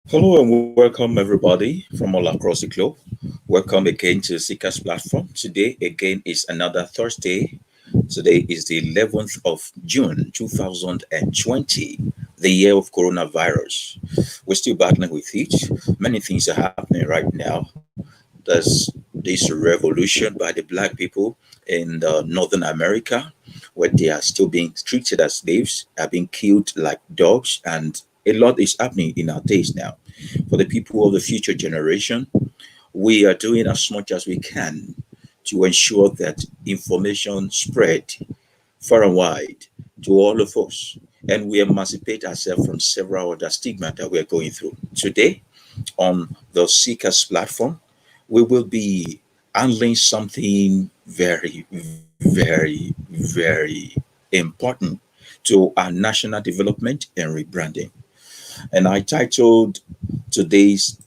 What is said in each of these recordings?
Hello and welcome everybody from all across the globe. Welcome again to Seekers platform. Today again is another Thursday. Today is the 11th of June 2020, the year of coronavirus. We're still battling with it. Many things are happening right now. There's this revolution by the black people in Northern America, where they are still being treated as slaves, are being killed like dogs, and a lot is happening in our days now. For the people of the future generation, we are doing as much as we can to ensure that information spread far and wide to all of us, and we emancipate ourselves from several other stigma that we're going through. Today, on the Seekers platform, we will be handling something very, very important to our national development and rebranding. And I titled today's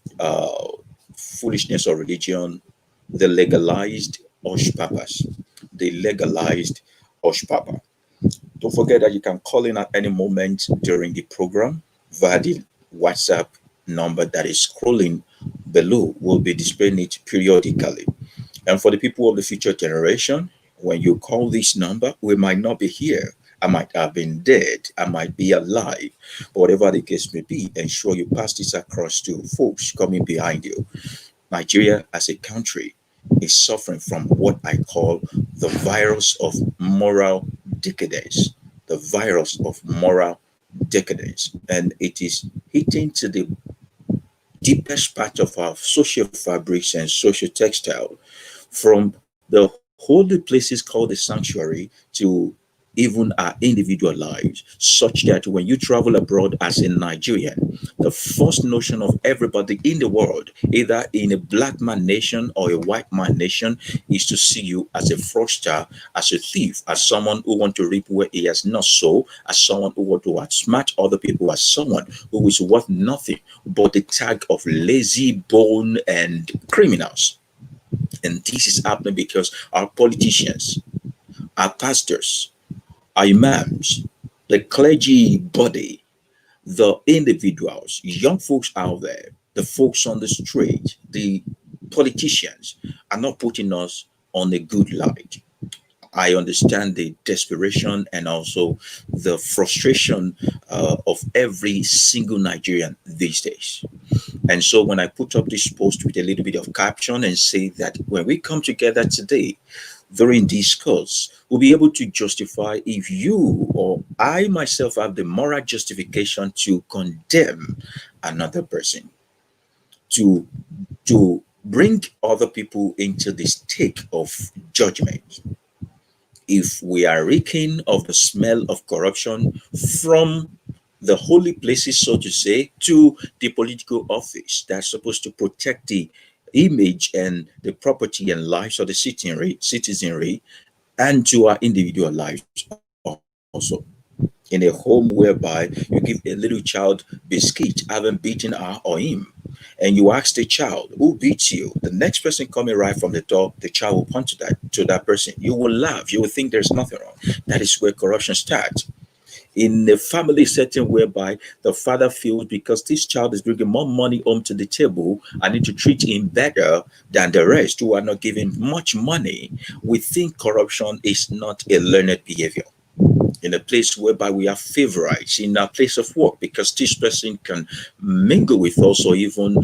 Foolishness of Religion, the Legalized Hushpapas. The Legalized Hushpapa. Don't forget that you can call in at any moment during the program via the WhatsApp number that is scrolling below. We'll be displaying it periodically. And for the people of the future generation, when you call this number, we might not be here. I might have been dead. I might be alive. But whatever the case may be, ensure you pass this across to folks coming behind you. Nigeria as a country is suffering from what I call the virus of moral decadence. The virus of moral decadence. And it is hitting to the deepest part of our social fabrics and social textile, from the holy places called the sanctuary to even our individual lives, such that when you travel abroad as a Nigerian, the first notion of everybody in the world, either in a black man nation or a white man nation, is to see you as a fraudster, as a thief, as someone who want to reap where he has not sown, as someone who want to outsmart other people, as someone who is worth nothing but the tag of lazy bone and criminals. And this is happening because our politicians, our pastors, our imams, the clergy body, the individuals, young folks out there, the folks on the street, the politicians are not putting us on a good light. I understand the desperation and also the frustration of every single Nigerian these days. And so when I put up this post with a little bit of caption and say that when we come together today during this course, we'll be able to justify if you or I myself have the moral justification to condemn another person, to bring other people into the state of judgment. If we are reeking of the smell of corruption from the holy places, so to say, to the political office that's supposed to protect the image and the property and lives of the citizenry, and to our individual lives also. In a home whereby you give a little child biscuit, having beaten her or him, and you ask the child who beats you, the next person coming right from the door, the child will point to that person. You will laugh, you will think there's nothing wrong. That is where corruption starts. In a family setting whereby the father feels because this child is bringing more money home to the table, I need to treat him better than the rest who are not giving much money, we think corruption is not a learned behavior. In a place whereby we have favorites in our place of work because this person can mingle with us or even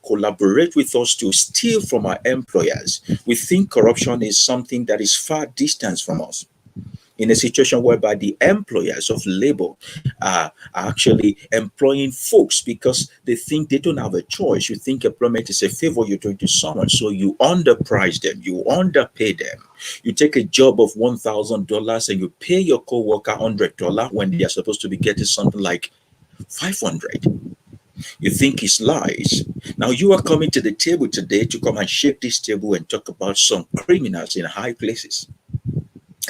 collaborate with us to steal from our employers, we think corruption is something that is far distant from us. In a situation whereby the employers of labor are actually employing folks because they think they don't have a choice. You think employment is a favor you're doing to someone, so you underprice them, you underpay them. You take a job of $1,000 and you pay your co-worker $100 when they are supposed to be getting something like 500. You think it's lies. Now you are coming to the table today to come and shape this table and talk about some criminals in high places.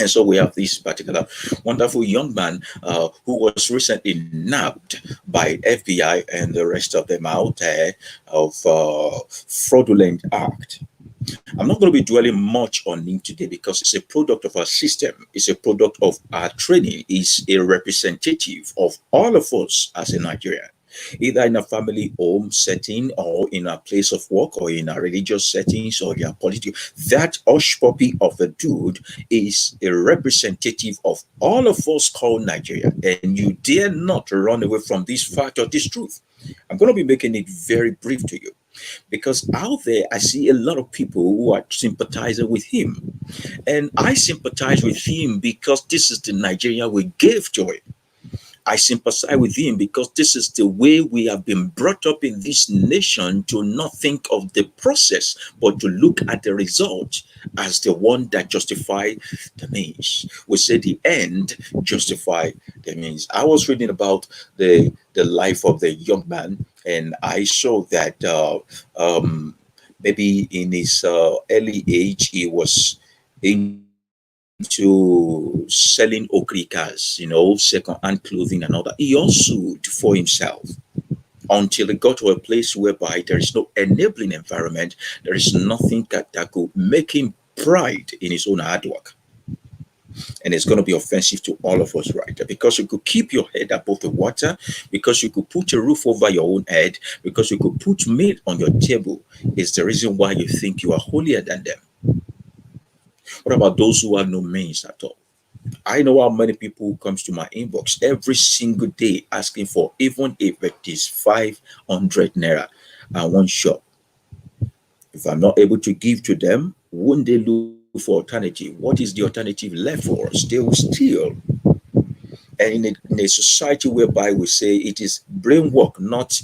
And so we have this particular wonderful young man who was recently nabbed by FBI and the rest of them out there of fraudulent act. I'm not going to be dwelling much on him today because it's a product of our system. It's a product of our training. It's a representative of all of us as a Nigerian. either in a family home setting or in a place of work or in a religious settings or your political. That hush puppy of a dude is a representative of all of us called Nigeria, and you dare not run away from this fact or this truth. I'm going to be making it very brief to you because out there I see a lot of people who are sympathizing with him, and I sympathize with him because this is the Nigeria we gave joy. I sympathize with him because this is the way we have been brought up in this nation, to not think of the process, but to look at the result as the one that justify the means. We say the end justify the means. I was reading about the life of the young man, and I saw that maybe in his early age he was into selling okrikas, second-hand clothing and all that. He also for himself until it got to a place whereby there is no enabling environment. There is nothing that could make him pride in his own hard work. And it's going to be offensive to all of us, right? Because you could keep your head above the water, because you could put a roof over your own head, because you could put meat on your table, is the reason why you think you are holier than them. What about those who have no means at all? I know how many people who comes to my inbox every single day asking for, even if it is 500 naira and one shop. If I'm not able to give to them, won't they look for alternative? What is the alternative left for us? They will steal. And in a society whereby we say it is brain work, not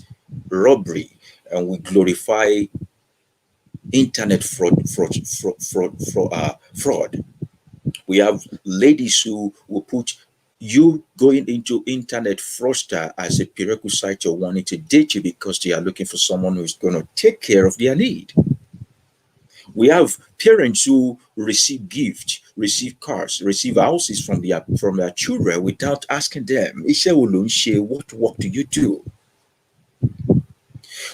robbery, and we glorify internet fraud. We have ladies who will put you going into internet fraudster as a prerequisite to wanting to date you because they are looking for someone who's going to take care of their need. We have parents who receive gifts, receive cars, receive houses from their children without asking them, what work do you do?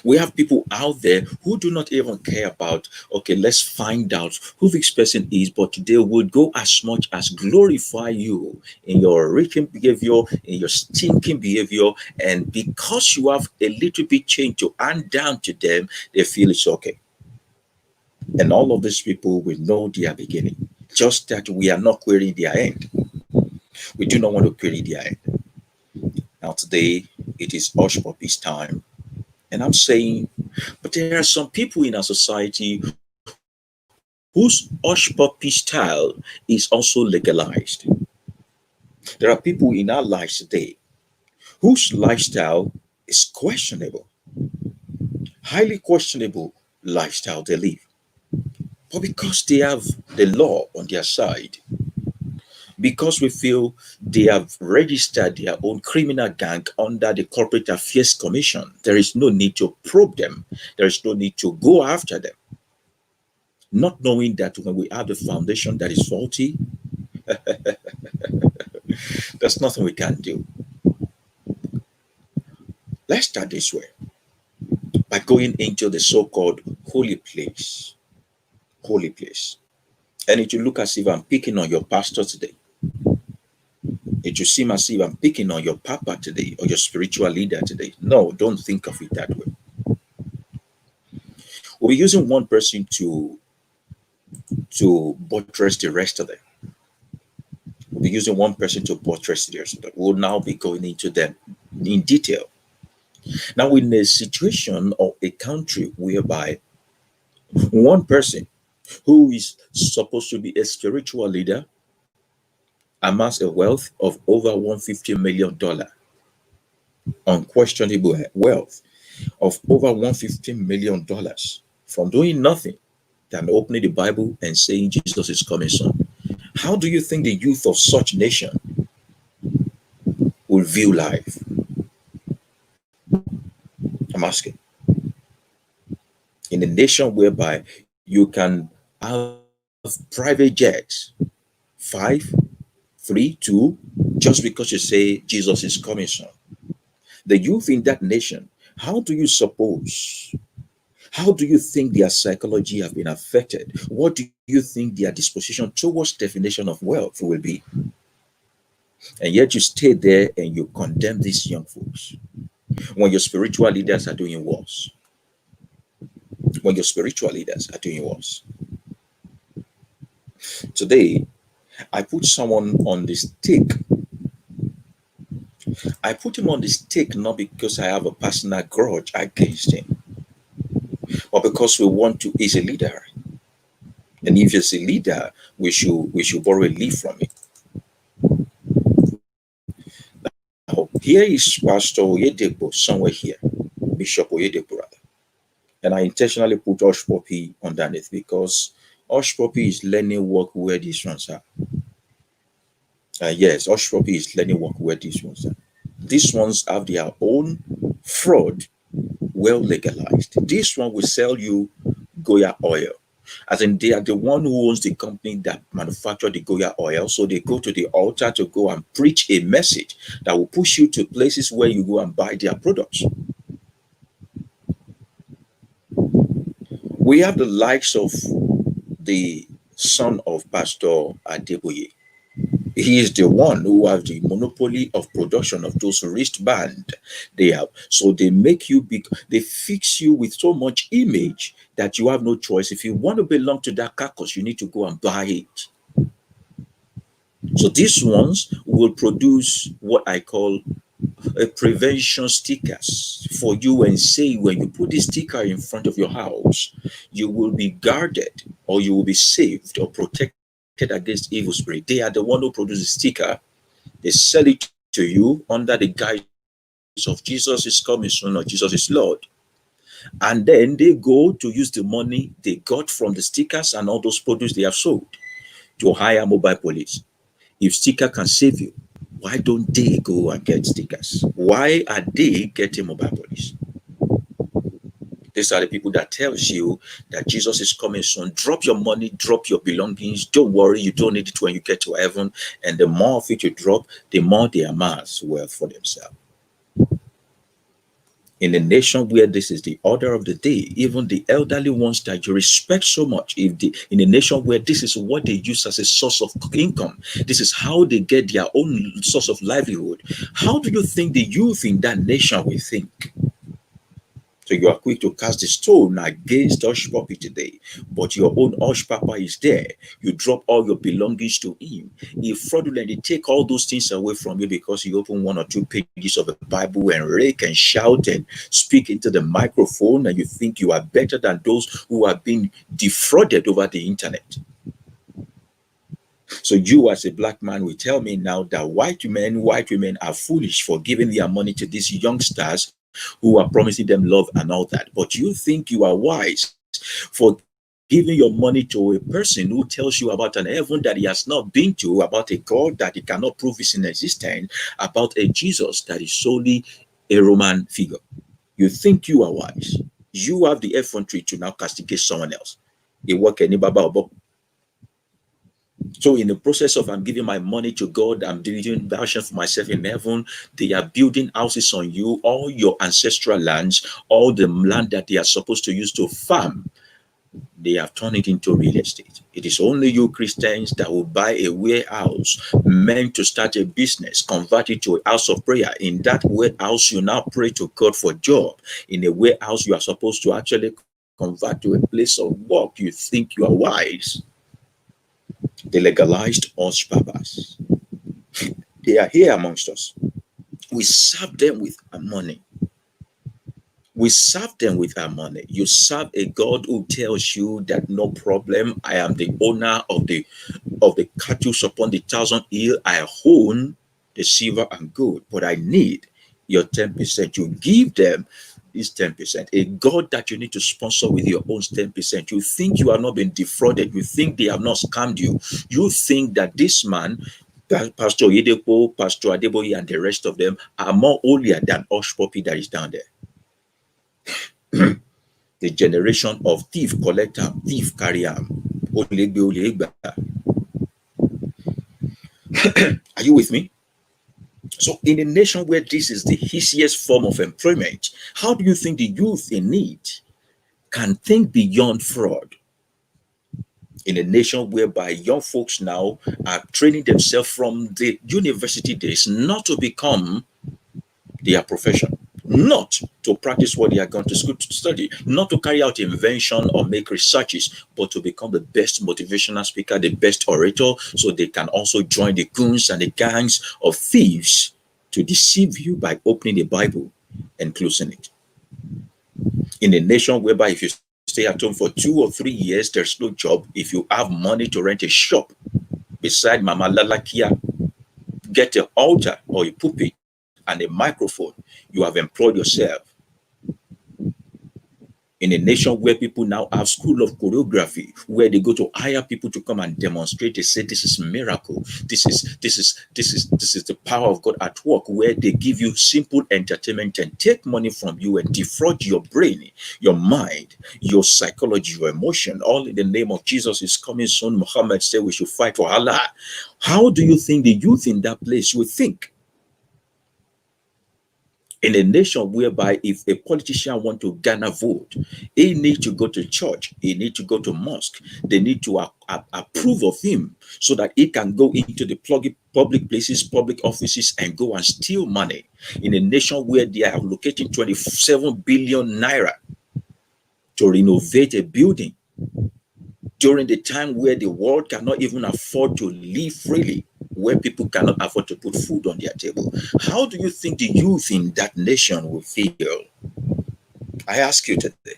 We have people out there who do not even care about, okay, let's find out who this person is, but they would go as much as glorify you in your reaching behavior, in your stinking behavior, and because you have a little bit change to hand down to them, they feel it's okay. And all of these people will know their beginning, just that we are not querying their end. We do not want to query their end. Now today, it is hush puppies time. And I'm saying, but there are some people in our society whose hush puppy style is also legalized. There are people in our lives today whose lifestyle is questionable, highly questionable lifestyle they live. But because they have the law on their side, because we feel they have registered their own criminal gang under the Corporate Affairs Commission, there is no need to probe them. There is no need to go after them. Not knowing that when we have the foundation that is faulty, there's nothing we can do. Let's start this way by going into the so-called holy place. Holy place. And it will look as if I'm picking on your pastor today. It will seem as if I'm picking on your papa today or your spiritual leader today. No, don't think of it that way. We'll be using one person to buttress the rest of them. We'll be using one person to buttress the rest of them. We'll now be going into them in detail. Now, in a situation or a country whereby one person who is supposed to be a spiritual leader amass a wealth of over $150 million, unquestionable wealth of over $150 million from doing nothing than opening the Bible and saying Jesus is coming soon. How do you think the youth of such nation will view life? I'm asking. In a nation whereby you can have private jets, 5, 3, 2, just because you say Jesus is coming soon. The youth in that nation, how do you suppose? How do you think their psychology have been affected? What do you think their disposition towards definition of wealth will be? And yet you stay there and you condemn these young folks. when your spiritual leaders are doing worse. When your spiritual leaders are doing worse. Today, I put someone on the stake. I put him on the stake not because I have a personal grudge against him, but because we want to. He's a leader, and if he's a leader, we should borrow a leaf from him. Now, here is Pastor Oyedepo somewhere here, Bishop Oyedepo rather, and I intentionally put Hush Puppy underneath because Hush Puppy is learning work where these ones are. Yes, Hush Puppy is learning work where these ones are. These ones have their own fraud well legalized. This one will sell you Goya oil. As in, they are the one who owns the company that manufacture the Goya oil. So they go to the altar to go and preach a message that will push you to places where you go and buy their products. We have the likes of the son of Pastor Adeboye. He is the one who has the monopoly of production of those wristband they have. So they make you big, they fix you with so much image that you have no choice. If you want to belong to that carcass, you need to go and buy it. So these ones will produce what I call a prevention stickers for you, and say when you put this sticker in front of your house, you will be guarded, or you will be saved or protected against evil spirit. They are the one who produce the sticker. They sell it to you under the guise of Jesus is coming soon or Jesus is Lord. And then they go to use the money they got from the stickers and all those products they have sold to hire mobile police. If sticker can save you, why don't they go and get stickers? Why are they getting mobile police? These are the people that tells you that Jesus is coming soon. Drop your money, drop your belongings. Don't worry, you don't need it when you get to heaven. And the more of it you drop, the more they amass wealth for themselves. In a nation where this is the order of the day, even the elderly ones that you respect so much, in a nation where this is what they use as a source of income, this is how they get their own source of livelihood, how do you think the youth in that nation will think? So you are quick to cast the stone against Hush Puppy today, but your own Hush Papa is there. You drop all your belongings to him. He fraudulently take all those things away from you because you open one or two pages of the Bible and rake and shout and speak into the microphone, and you think you are better than those who have been defrauded over the internet. So you as a black man will tell me now that white women are foolish for giving their money to these youngsters who are promising them love and all that. But you think you are wise for giving your money to a person who tells you about an heaven that he has not been to, about a God that he cannot prove is in existence, about a Jesus that is solely a Roman figure. You think you are wise. You have the effrontery to now castigate someone else. So in the process of I'm giving my money to God, I'm doing version for myself in heaven. They are building houses on you, all your ancestral lands, all the land that they are supposed to use to farm. They have turned it into real estate. It is only you Christians that will buy a warehouse meant to start a business, convert it to a house of prayer. In that warehouse, you now pray to God for job. In a warehouse, you are supposed to actually convert to a place of work. You think you are wise. The legalized Hushpapas. They are here amongst us. We serve them with our money. We serve them with our money. You serve a God who tells you that no problem. I am the owner of the cattle upon the 1,000 hill. I own the silver and gold, but I need your 10%. You give them is 10%. A God that you need to sponsor with your own 10%. You think you are not being defrauded. You think they have not scammed you. You think that this man, Pastor Yedepo, Pastor Adeboye, and the rest of them are more holier than Hush Puppy that is down there. The generation of thief, collector, thief, carrier. Are you with me? So in a nation where this is the easiest form of employment, how do you think the youth in need can think beyond fraud? In a nation whereby young folks now are training themselves from the university days not to become their profession, not to practice what they are going to school to study, not to carry out invention or make researches, but to become the best motivational speaker, the best orator, so they can also join the goons and the gangs of thieves to deceive you by opening the Bible and closing it. In a nation whereby if you stay at home for 2 or 3 years, there's no job. If you have money to rent a shop beside Mama Lalakia, get an altar or a pulpit and a microphone, you have employed yourself. In a nation where people now have school of choreography, where they go to hire people to come and demonstrate, they say this is miracle, this is the power of God at work, where they give you simple entertainment and take money from you and defraud your brain, your mind, your psychology, your emotion, all in the name of Jesus is coming soon. Muhammad said we should fight for Allah. How do you think the youth in that place will think? In a nation whereby if a politician want to garner vote, he need to go to church, he need to go to mosque, they need to approve of him so that he can go into the public places, public offices and go and steal money. In a nation where they are allocating 27 billion naira to renovate a building during the time where the world cannot even afford to live freely, where people cannot afford to put food on their table. How do you think the youth in that nation will feel? I ask you today,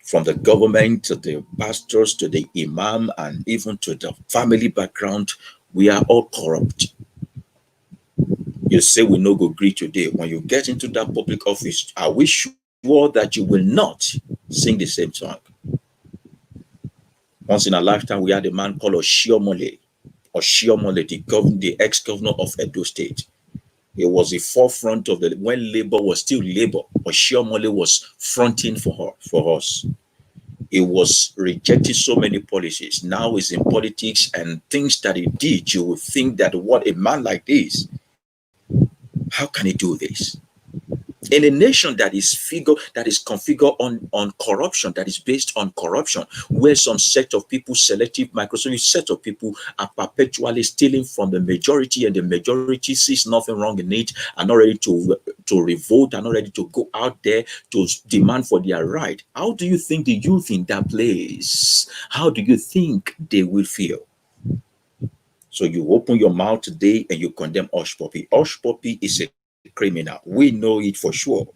from the government to the pastors to the imam and even to the family background, we are all corrupt. You say we no go agree today. When you get into that public office, are we sure that you will not sing the same song? Once in a lifetime, we had a man called Oshiomole, the ex-governor of Edo State. He was the forefront of when Labour was still Labour. Oshiomole was fronting for us. He was rejecting so many policies. Now he's in politics, and things that he did, you would think that what a man like this, how can he do this? In a nation that is configured on corruption, that is based on corruption, where some set of people, selective microservice set of people, are perpetually stealing from the majority, and the majority sees nothing wrong in it, are not ready to revolt, are not ready to go out there to demand for their right. How do you think the youth in that place, how do you think they will feel? So you open your mouth today and you condemn Hushpuppi. Hushpuppi is a criminal. We know it for sure.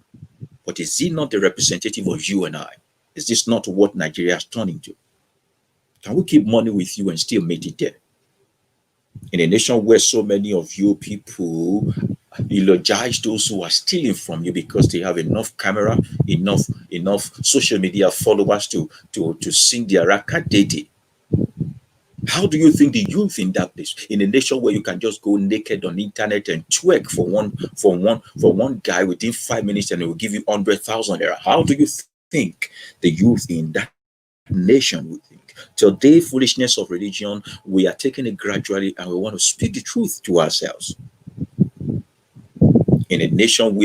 But is he not the representative of you and I? Is this not what Nigeria is turning to? Can we keep money with you and still make it there? In a nation where so many of you people eulogize those who are stealing from you because they have enough camera, enough social media followers to sing their rakadede. How do you think the youth in that place, in a nation where you can just go naked on the internet and twerk for one guy within 5 minutes and it will give you 100,000 naira? How do you think the youth in that nation would think? Today, foolishness of religion, we are taking it gradually and we want to speak the truth to ourselves. In a nation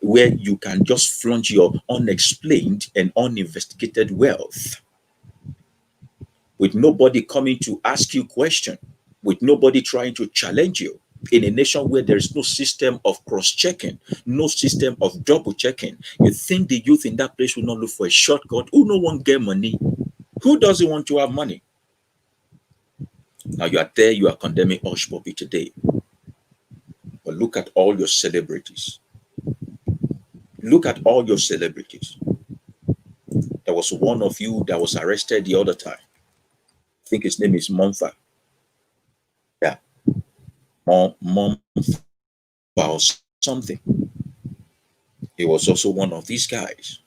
where you can just flaunt your unexplained and uninvestigated wealth, with nobody coming to ask you question, with nobody trying to challenge you, in a nation where there is no system of cross-checking, no system of double-checking, you think the youth in that place will not look for a shortcut? Who no one get money? Who doesn't want to have money? Now you are there, you are condemning Hushpuppi today. But look at all your celebrities. Look at all your celebrities. There was one of you that was arrested the other time. I think his name is Monfa. Yeah. Monfa or something. He was also one of these guys.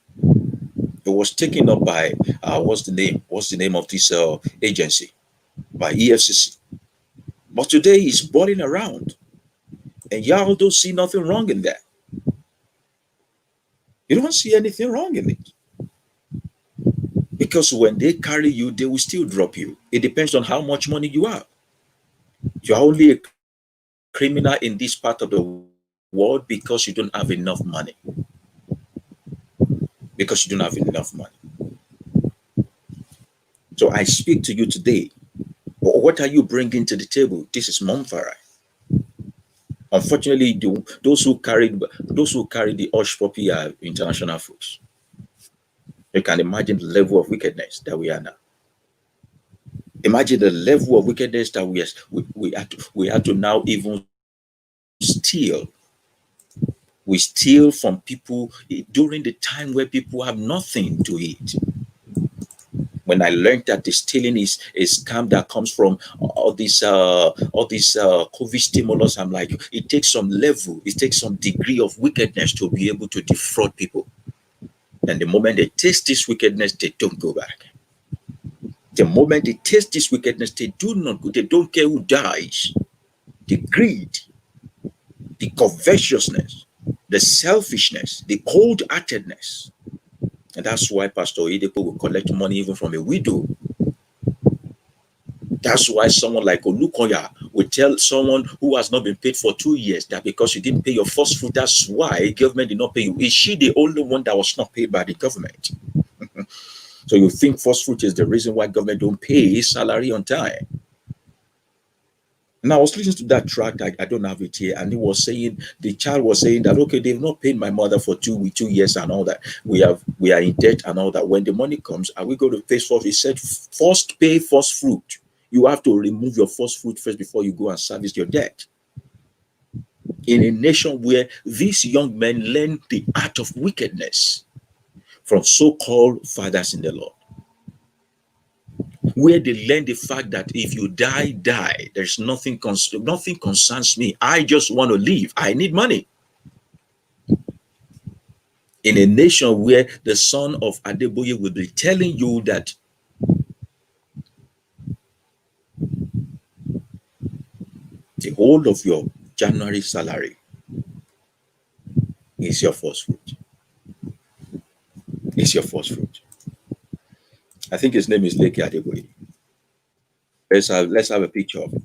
It was taken up by what's the name of this agency? By EFCC. But today he's balling around, and y'all don't see nothing wrong in that. You don't see anything wrong in it, because when they carry you, they will still drop you. It depends on how much money you have. You're only a criminal in this part of the world because you don't have enough money. Because you don't have enough money. So I speak to you today. What are you bringing to the table? This is Momfarai. Unfortunately, those who carry the Osh Poppy are international folks. You can imagine the level of wickedness that we are now. Imagine the level of wickedness that we had to now even steal. We steal from people during the time where people have nothing to eat. When I learned that the stealing is a scam that comes from all these COVID stimulus, I'm like, it takes some level, it takes some degree of wickedness to be able to defraud people. And the moment they taste this wickedness, they don't go back. The moment they taste this wickedness, they do not go, they don't care who dies. The greed, the covetousness, the selfishness, the cold-heartedness. And that's why Pastor Oyedepo will collect money even from a widow. That's why someone like Olukoya will tell someone who has not been paid for 2 years that because you didn't pay your first fruit, that's why government did not pay you. Is she the only one that was not paid by the government? So you think first fruit is the reason why government don't pay salary on time? And I was listening to that track. I don't have it here, and he was saying, the child was saying that, okay, they've not paid my mother for 2 years and all that. We are in debt and all that. When the money comes, are we going to pay first? He said, first pay first fruit. You have to remove your first fruit first before you go and service your debt. In a nation where these young men learn the art of wickedness from so-called fathers in the Lord, where they learn the fact that if you die, there's nothing concerns me. I just want to live. I need money. In a nation where the son of Adeboye will be telling you that the whole of your January salary is your first fruit. It's your first fruit. I think his name is Leke Adeboye. Let's have a picture of it.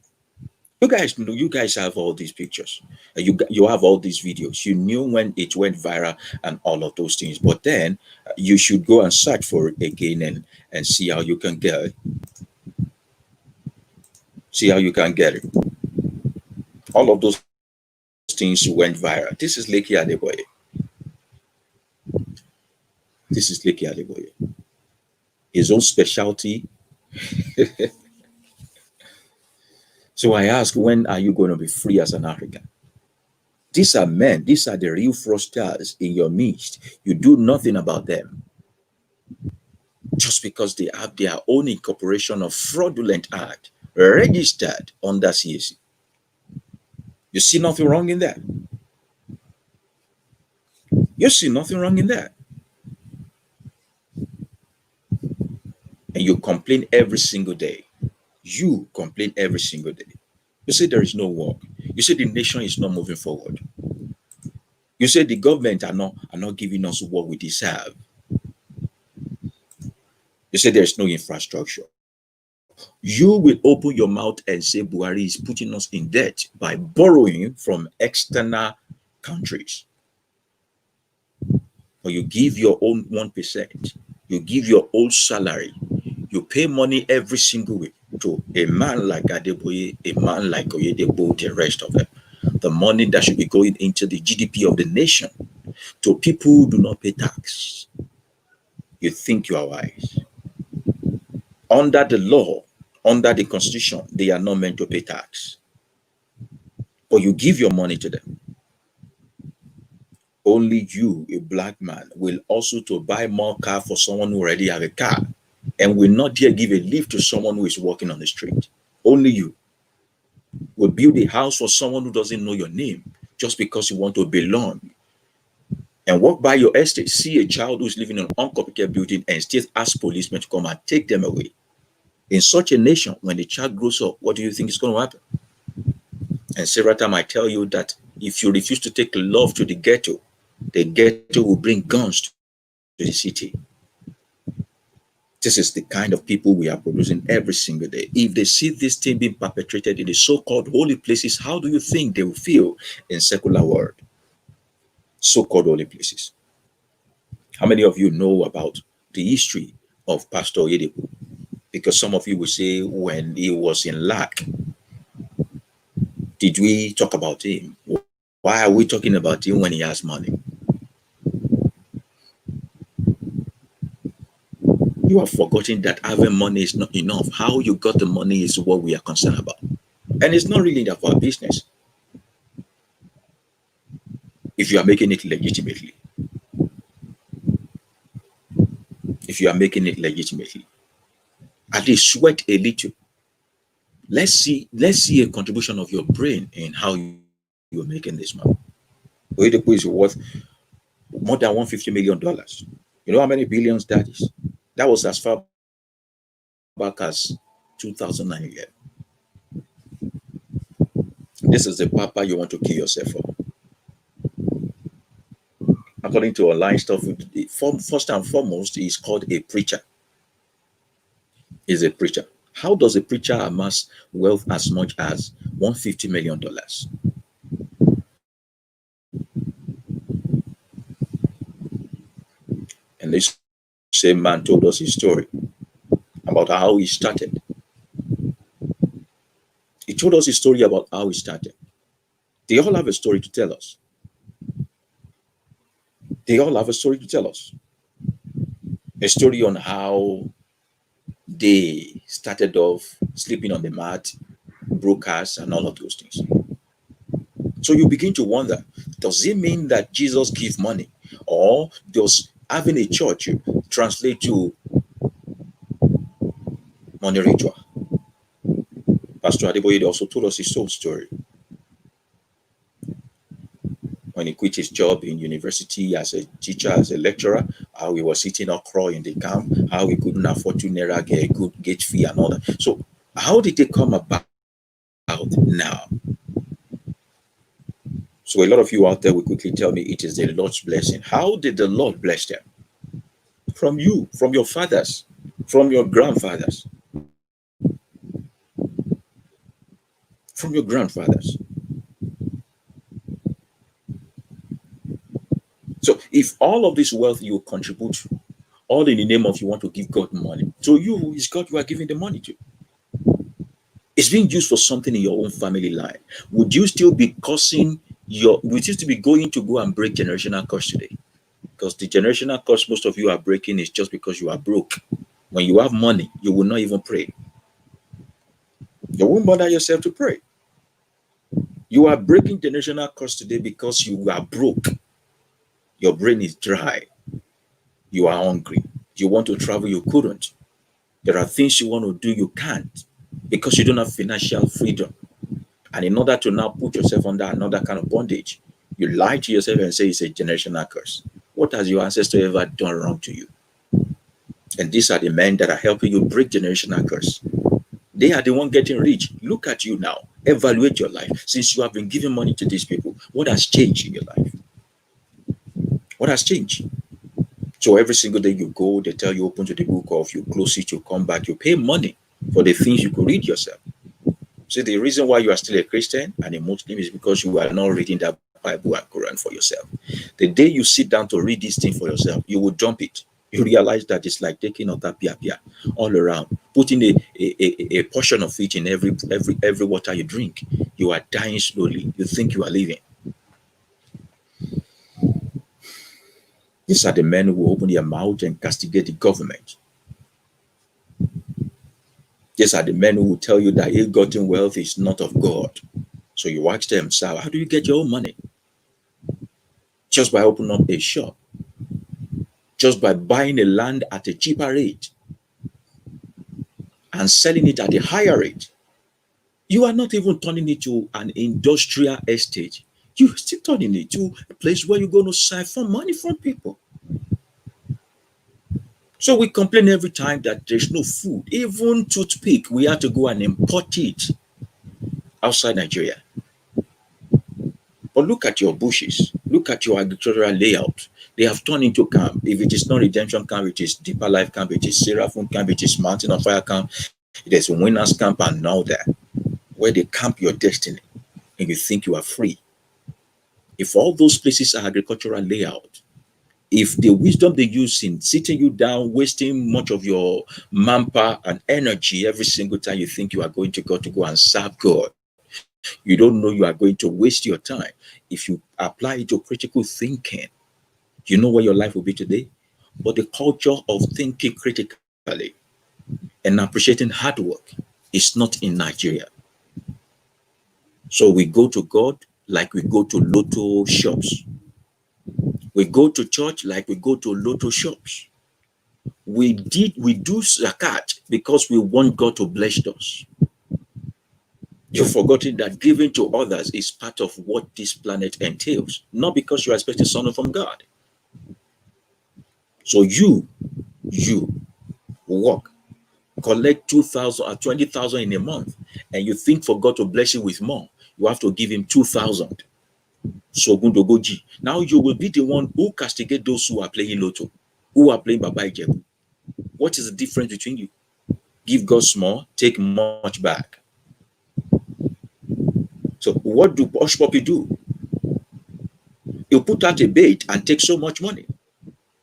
You guys have all these pictures. You have all these videos. You knew when it went viral and all of those things. But then you should go and search for it again and see how you can get it. See how you can get it. All of those things went viral. This is Leke Adeboye. This is Leke Adeboye. His own specialty. So I ask, when are you going to be free as an African? These are men. These are the real fraudsters in your midst. You do nothing about them. Just because they have their own incorporation of fraudulent act registered under CAC. You see nothing wrong in that. You see nothing wrong in that. And you complain every single day. You complain every single day. You say there is no work. You say the nation is not moving forward. You say the government are not giving us what we deserve. You say there is no infrastructure. You will open your mouth and say Buhari is putting us in debt by borrowing from external countries. Or you give your own 1%. You give your own salary. You pay money every single week to a man like Adeboye, a man like Oyedepo, the rest of them. The money that should be going into the GDP of the nation to people who do not pay tax. You think you are wise. Under the law, under the constitution, they are not meant to pay tax. But you give your money to them. Only you, a black man, will also to buy more car for someone who already have a car, and will not dare give a lift to someone who is walking on the street. Only you will build a house for someone who doesn't know your name just because you want to belong. And walk by your estate, see a child who's living in an unoccupied building and still ask policemen to come and take them away. In such a nation, when the child grows up, what do you think is going to happen? And several times I tell you that if you refuse to take love to the ghetto will bring guns to the city. This is the kind of people we are producing every single day. If they see this thing being perpetrated in the so-called holy places, how do you think they will feel in secular world? So-called holy places. How many of you know about the history of Pastor Oyedepo? Because some of you will say when he was in lack, Did we talk about him? Why are we talking about him when he has money? You have forgotten that having money is not enough. How you got the money is what we are concerned about. And it's not really of our business if you are making it legitimately. If you are making it legitimately, at least sweat a little. Let's see a contribution of your brain in how you are making this money. Oyedepo is worth more than $150 million. You know how many billions that is? That was as far back as 2011. This is the papa you want to kill yourself for. According to online stuff, first and foremost, he's called a preacher. He's a preacher. How does a preacher amass wealth as much as $150 million? And this same man told us his story about how he started. He told us his story about how he started. They all have a story to tell us. They all have a story to tell us. A story on how they started off sleeping on the mat, broke us, and all of those things. So you begin to wonder, does it mean that Jesus gives money? Or does having a church translate to money ritual? Pastor Adeboye also told us his soul story. When he quit his job in university as a teacher, as a lecturer, how he was sitting okra in the camp, how he couldn't afford to naira get a good gate fee and all that. So how did they come about now? So a lot of you out there will quickly tell me it is the Lord's blessing. How did the Lord bless them? From you, from your fathers, from your grandfathers, from your grandfathers. So if all of this wealth you contribute, all in the name of you want to give God money, so you is God you are giving the money to. It's being used for something in your own family line. Would you still be would you still be going to go and break generational curse today? Because the generational curse most of you are breaking is just because you are broke. When you have money, you will not even pray. You won't bother yourself to pray. You are breaking generational curse today because you are broke. Your brain is dry. You are hungry. You want to travel, you couldn't. There are things you want to do, you can't because you don't have financial freedom. And in order to now put yourself under another kind of bondage, you lie to yourself and say it's a generational curse. What has your ancestor ever done wrong to you? And these are the men that are helping you break generational curse. They are the one getting rich. Look at you now. Evaluate your life. Since you have been giving money to these people, what has changed in your life? What has changed? So every single day you go, they tell you open to the book of, you close it, you come back, you pay money for the things you could read yourself. See, the reason why you are still a Christian and a Muslim is because you are not reading that Bible and Quran for yourself. The day you sit down to read this thing for yourself, you will dump it. You realize that it's like taking out that pia all around, putting a portion of it in every water you drink. You are dying slowly. You think you are living. These are the men who open their mouth and castigate the government. These are the men who will tell you that ill-gotten wealth is not of God. So you ask them, sir, how do you get your own money? Just by opening up a shop. Just by buying a land at a cheaper rate and selling it at a higher rate. You are not even turning it to an industrial estate. You're still turning it to a place where you're going to siphon money from people. So we complain every time that there's no food. Even toothpick, we have to go and import it outside Nigeria. But look at your bushes. Look at your agricultural layout. They have turned into camp. If it is not redemption camp, it is deeper life camp, it is Seraphim camp, it is mountain of fire camp, it is winners camp and now that, where they camp your destiny and you think you are free. If all those places are agricultural layout, if the wisdom they use in sitting you down, wasting much of your manpower and energy every single time you think you are going to go and serve God, You don't know you are going to waste your time. If you apply it to critical thinking, you know where your life will be today. But the culture of thinking critically and appreciating hard work is not in Nigeria. So we go to God like we go to lotto shops. We go to church like we go to lotto shops. We do zakat because we want God to bless us. You've forgotten that giving to others is part of what this planet entails, not because you are expecting something from God. So you work, collect 2,000 or 20,000 in a month, and you think for God to bless you with more, you have to give him 2,000. So Gundogoji. Now you will be the one who castigate those who are playing lotto, who are playing Baba Ijebu. What is the difference between you? Give God small, take much back. So what do Hush Puppy do? You put out a bait and take so much money.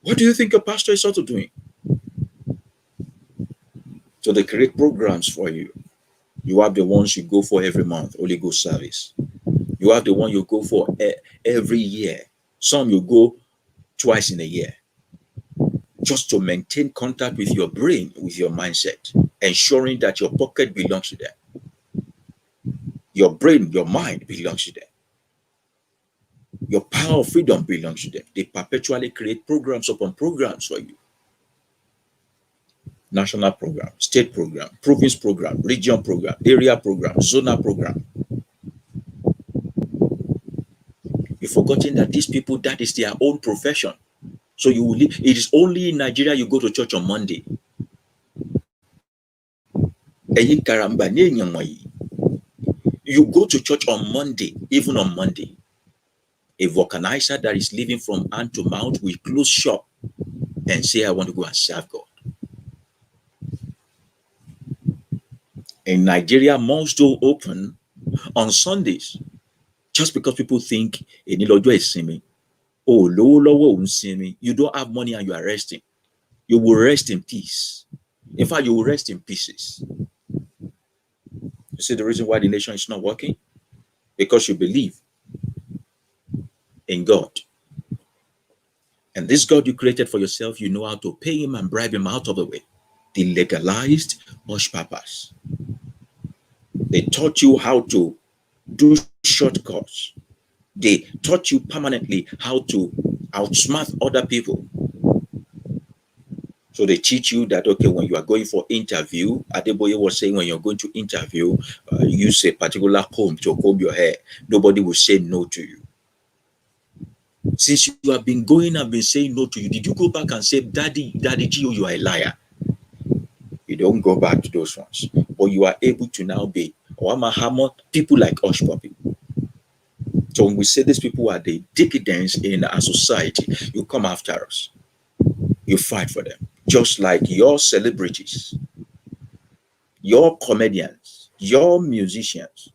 What do you think your pastor is also doing? So they create programs for you. You have the ones you go for every month, Holy Ghost service. You have the one you go for every year. Some you go twice in a year, just to maintain contact with your brain, with your mindset, ensuring that your pocket belongs to them. Your brain, your mind belongs to them. Your power of freedom belongs to them. They perpetually create programs upon programs for you. National program, state program, province program, region program, area program, zonal program. You've forgotten that these people, that is their own profession. So you will live, it is only in Nigeria you go to church on Monday. You go to church on Monday, even on Monday. A vulcanizer that is living from hand to mouth will close shop and say, I want to go and serve God. In Nigeria, malls don't open on Sundays just because people think you don't have money and you are resting. You will rest in peace. In fact, you will rest in pieces. You see the reason why the nation is not working? Because you believe in God. And this God you created for yourself, you know how to pay him and bribe him out of the way. The legalized Hushpapas. They taught you how to do shortcuts. They taught you permanently how to outsmart other people. So they teach you that, okay, when you are going for interview, Adeboye was saying when you're going to interview, use a particular comb to comb your hair. Nobody will say no to you. Since you have been going and been saying no to you, did you go back and say, Daddy Gio, you are a liar? You don't go back to those ones. But you are able to now be people like Hush Puppy. So when we say these people are the decadents in our society, you come after us. You fight for them. Just like your celebrities, your comedians, your musicians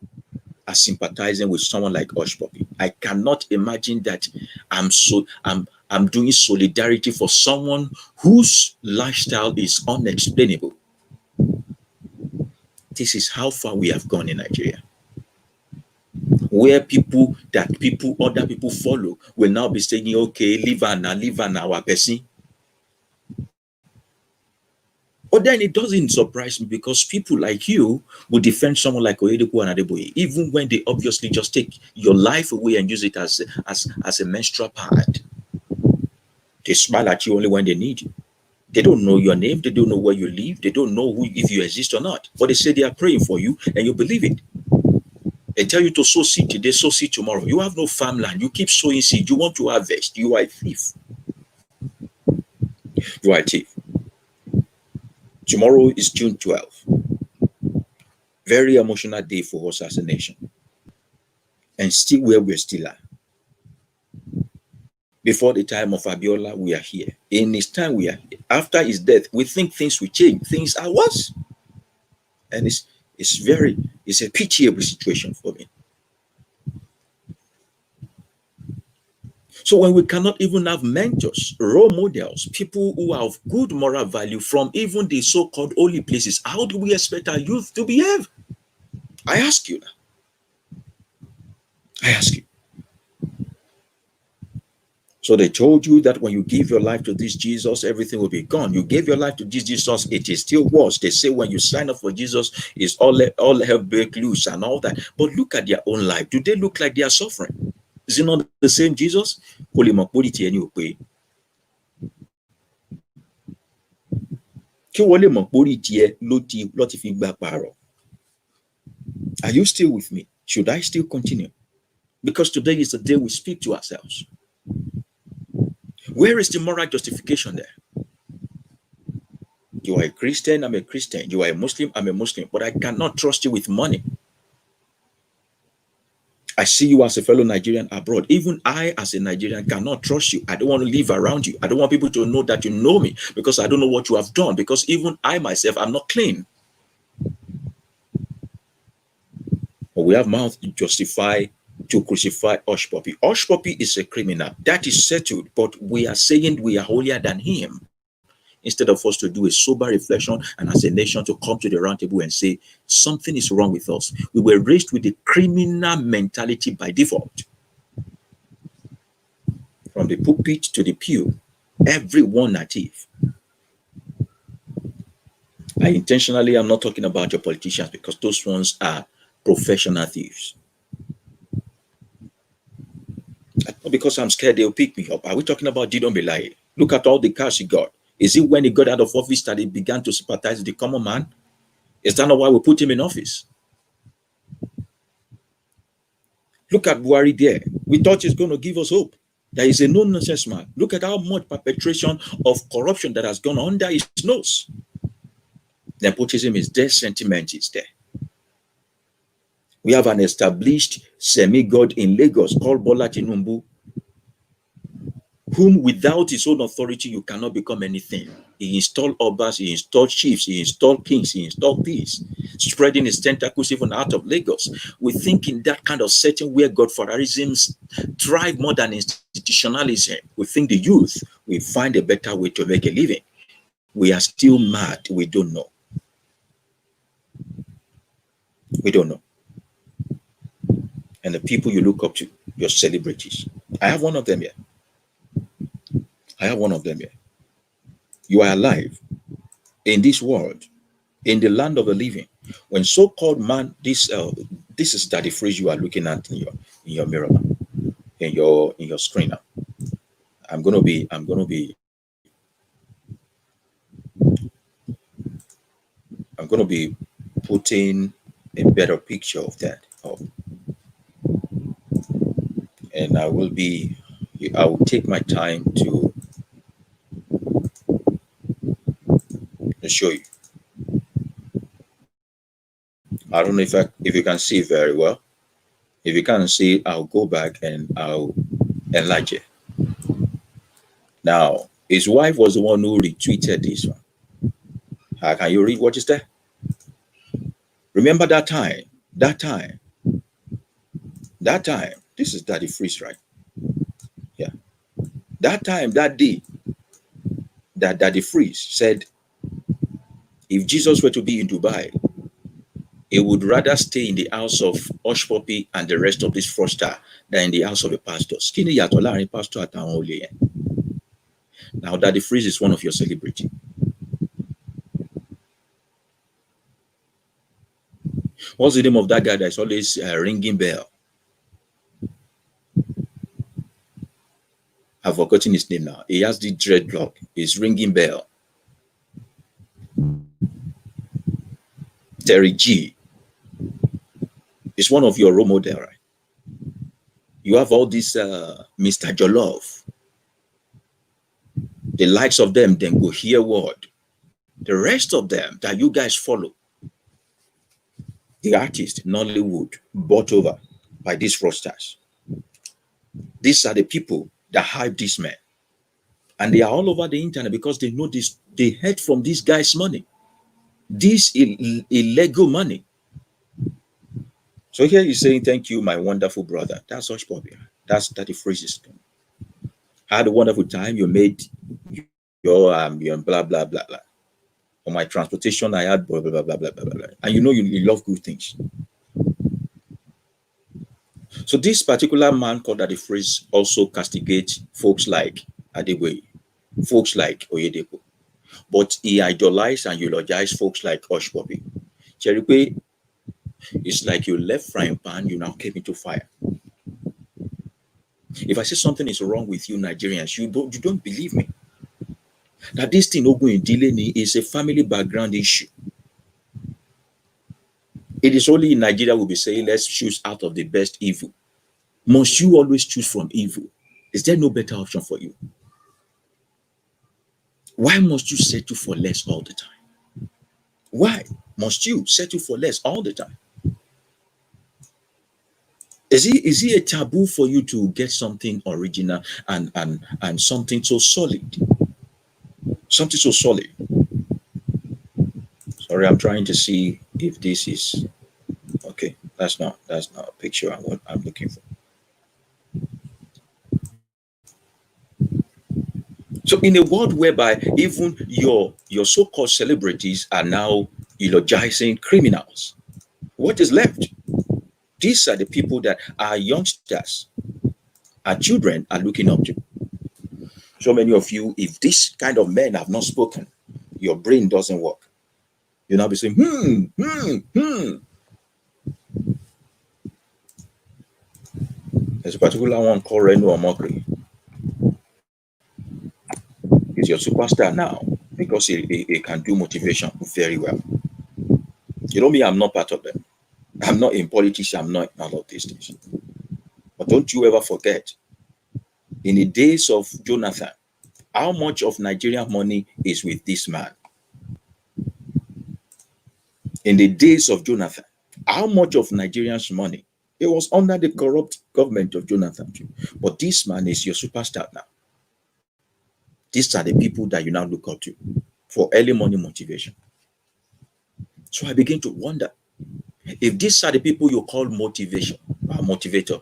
are sympathizing with someone like Hush Puppy. I cannot imagine that I'm doing solidarity for someone whose lifestyle is unexplainable. This is how far we have gone in Nigeria. Where other people follow will now be saying, okay, leave our person. But then it doesn't surprise me because people like you will defend someone like Oyedepo and Adeboye, even when they obviously just take your life away and use it as a menstrual pad. They smile at you only when they need you. They don't know your name. They don't know where you live. They don't know if you exist or not. But they say they are praying for you and you believe it. They tell you to sow seed today, sow seed tomorrow. You have no farmland. You keep sowing seed. You want to harvest. You are a thief. You are a thief. Tomorrow is June 12th. Very emotional day for us as a nation. And still where we're still at. Before the time of Abiola, we are here. In his time, we are here. After his death, we think things will change. Things are worse. And it's a pitiable situation for me. So when we cannot even have mentors, role models, people who are of good moral value from even the so-called holy places, how do we expect our youth to behave? I ask you now. I ask you. So they told you that when you give your life to this Jesus, everything will be gone. You gave your life to this Jesus, it is still worse. They say when you sign up for Jesus, it's all hell break loose and all that. But look at their own life. Do they look like they are suffering? Is it not the same Jesus? Are you still with me? Should I still continue? Because today is the day we speak to ourselves. Where is the moral justification there? You are a Christian, I'm a Christian. You are a Muslim, I'm a Muslim. But I cannot trust you with money. I see you as a fellow Nigerian abroad. Even I, as a Nigerian, cannot trust you. I don't want to live around you. I don't want people to know that you know me because I don't know what you have done. Because even I myself, I'm not clean. But we have mouth to justify, to crucify Hushpapi. Hushpapi is a criminal. That is settled. But we are saying we are holier than him. Instead of us to do a sober reflection and as a nation to come to the round table and say something is wrong with us. We were raised with the criminal mentality by default. From the pulpit to the pew, everyone a thief. I intentionally am not talking about your politicians because those ones are professional thieves. Not because I'm scared they'll pick me up. Are we talking about Didon Belay? Look at all the cash he got. Is it when he got out of office that he began to sympathize with the common man? Is that not why we put him in office? Look at Buhari there. We thought he's going to give us hope. There is a no-nonsense man. Look at how much perpetration of corruption that has gone under his nose. Nepotism is there, sentiment is there. We have an established semi-god in Lagos called Bola Tinubu, whom without his own authority, you cannot become anything. He installed obas, he installed chiefs, he installed kings, he installed peace, spreading his tentacles even out of Lagos. We think in that kind of setting where Godfatherisms thrive more than institutionalism. We think the youth will find a better way to make a living. We are still mad. We don't know. We don't know. And the people you look up to, your celebrities. I have one of them here. I have one of them here. You are alive in this world, in the land of the living. When so-called man, this is the phrase you are looking at in your mirror, in your screen now. I'm gonna be putting a better picture of that up. And I will take my time to show you. I don't know if you can see very well. If you can't see, I'll go back and I'll enlarge it. Now, his wife was the one who retweeted this one. Can you read what is there? Remember that time. This is Daddy Freeze, right? Yeah. That time, that day, that Daddy Freeze said, if Jesus were to be in Dubai, he would rather stay in the house of Hushpapi and the rest of this fraudster than in the house of a pastor. Now, Daddy Freeze is one of your celebrities. What's the name of that guy that's always ringing bell? I've forgotten his name now. He has the dreadlock. He's ringing bell. Terry G. It's one of your role models, right? You have all this Mr. Jolov. The likes of them then go hear word. The rest of them that you guys follow, the artist, Nollywood, bought over by these fraudsters. These are the people that hype this man. And they are all over the internet because they know this, they heard from this guy's money. This illegal money. So here he's saying, thank you, my wonderful brother. That's Hushpapi. That's the phrases. I had a wonderful time. You made your blah, blah, blah, blah. On my transportation, I had blah, blah, blah, blah, blah, blah, blah. And you know you love good things. So this particular man called that the phrase also castigates folks like Adegwe, folks like Oyedepo, but he idolized and eulogized folks like Oshbobi. Cheripe, it's like you left frying pan, you now came into fire. If I say something is wrong with you, Nigerians, you don't believe me. That this thing Ogun in Dileni is a family background issue. It is only in Nigeria we'll be saying let's choose out of the best evil. Must you always choose from evil? Is there no better option for you? Why must you settle for less all the time? Why must you settle for less all the time? Is it a taboo for you to get something original and something so solid? Something so solid. Sorry, I'm trying to see if this is okay. That's not a picture I what I'm looking for. So in a world whereby even your so-called celebrities are now eulogizing criminals, what is left? These are the people that our youngsters, our children are looking up to. So many of you, if this kind of men have not spoken, your brain doesn't work. You'll now be saying, hmm. There's a particular one called Reno Omokri. He's your superstar now because he can do motivation very well. You know me, I'm not part of them. I'm not in politics, I'm not in all of these things. But don't you ever forget, in the days of Jonathan, how much of Nigerian money is with this man? In the days of Jonathan, how much of Nigerians' money? It was under the corrupt government of Jonathan. But this man is your superstar now. These are the people that you now look up to for early morning motivation. So I begin to wonder if these are the people you call motivation, motivator,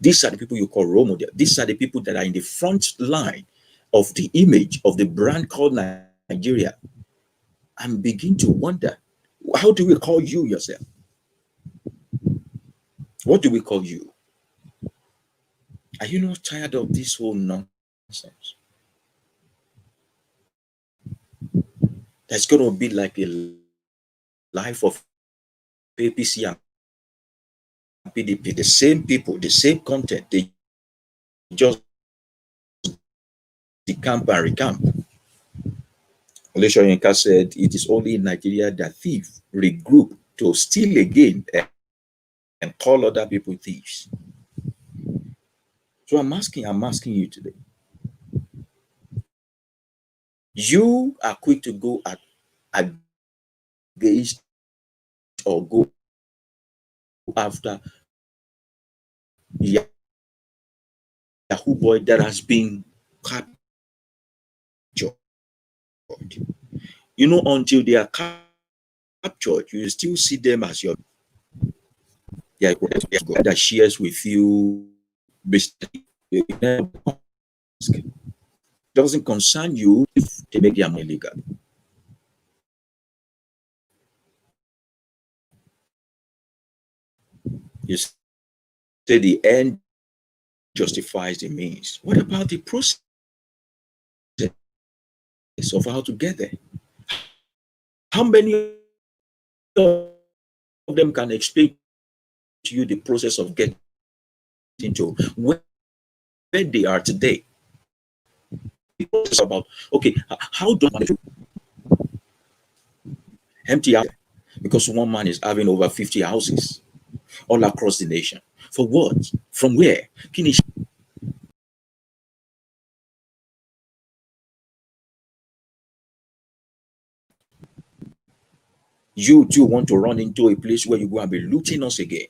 these are the people you call role model, these are the people that are in the front line of the image of the brand called Nigeria, and begin to wonder, how do we call you yourself? What do we call you? Are you not tired of this whole nonsense? There's going to be like a life of APC and PDP, the same people, the same content, they just decamp and recamp. Oleshoyinka said it is only in Nigeria that thieves regroup to steal again and call other people thieves. So I'm asking you today. You are quick to go against or go after Yahoo boy that has been captured. You know, until they are captured, you still see them as your that shares with you. Doesn't concern you if they make their money legal. You say the end justifies the means. What about the process of how to get there? How many of them can explain to you the process of getting to where they are today? It's about, okay, how do I empty out? Because one man is having over 50 houses all across the nation. For what? From where? You too want to run into a place where you go and be looting us again.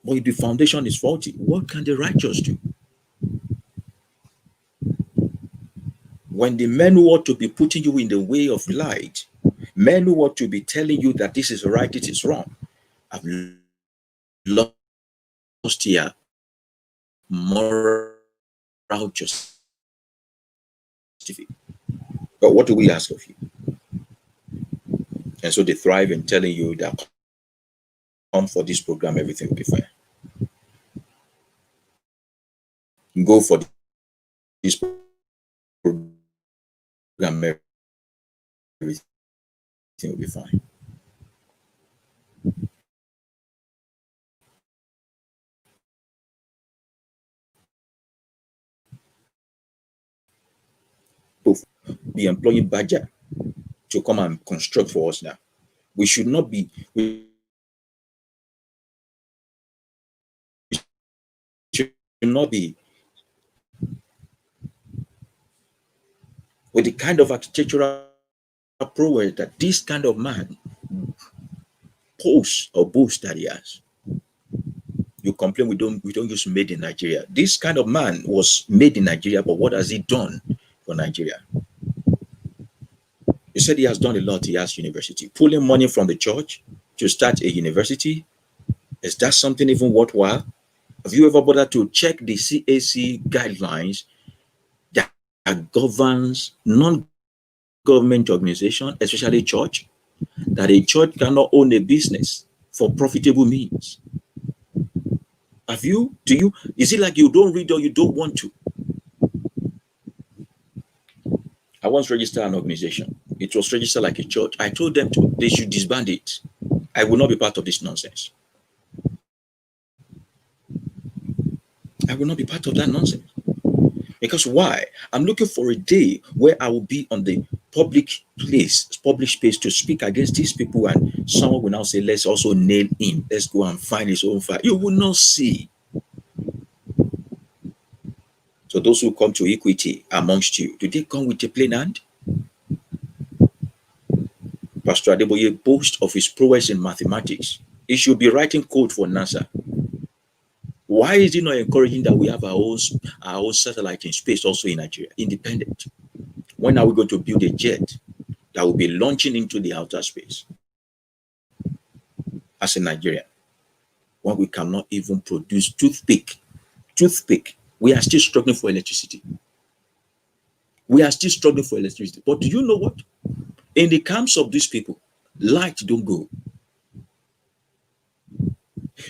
But if the foundation is faulty, what can the righteous do? When the men who ought to be putting you in the way of light, men who ought to be telling you that this is right, it is wrong, have lost their moral justification. But what do we ask of you? And so they thrive in telling you that come for this program, everything will be fine. Go for this program, everything will be fine. Be employing Badger to come and construct for us now. We should not be, we should not be with the kind of architectural prowess that this kind of man posts or boasts that he has. You complain we don't use made in Nigeria. This kind of man was made in Nigeria, but what has he done for Nigeria? He said he has done a lot. He has university, pulling money from the church to start a university. Is that something even worthwhile? Have you ever bothered to check the CAC guidelines that governs non-government organization, especially church, that a church cannot own a business for profitable means? Have you? Do you? Is it like you don't read or you don't want to? I once registered an organization. It was registered like a church. I told them they should disband it. I will not be part of this nonsense. I will not be part of that nonsense. Because why? I'm looking for a day where I will be on the public space to speak against these people, and someone will now say, let's also nail him. Let's go and find his own fire. You will not see. So those who come to equity amongst you, do they come with a plain hand? Pastor Adeboye boasts of his prowess in mathematics. He should be writing code for NASA. Why is he not encouraging that we have our own satellite in space also in Nigeria, independent? When are we going to build a jet that will be launching into the outer space as a Nigerian, when we cannot even produce toothpick? We are still struggling for electricity. But do you know what? In the camps of these people, light don't go.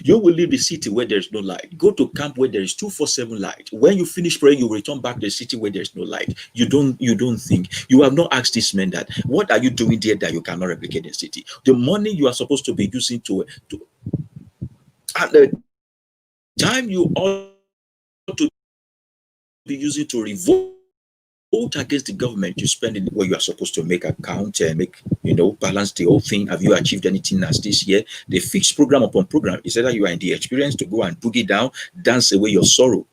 You will leave the city where there's no light. Go to camp where there is 247 light. When you finish praying, you return back to the city where there's no light. You don't think. You have not asked this man that, what are you doing there that you cannot replicate in the city? The money you are supposed to be using to at the time you ought to be using to revolt against the government, you spend it where you are supposed to make account and make, balance the whole thing. Have you achieved anything as this year? They fix program upon program. It's either you are in the experience to go and boogie down, dance away your sorrow.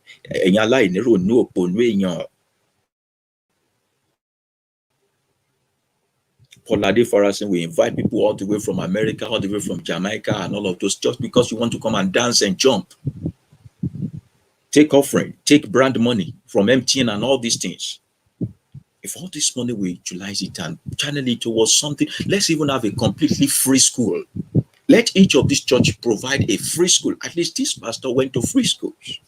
Polade Farasin, we invite people all the way from America, all the way from Jamaica, and all of those, just because you want to come and dance and jump. Take offering, take brand money from MTN and all these things. If all this money we utilize it and channel it towards something, let's even have a completely free school. Let each of these churches provide a free school. At least this pastor went to free schools.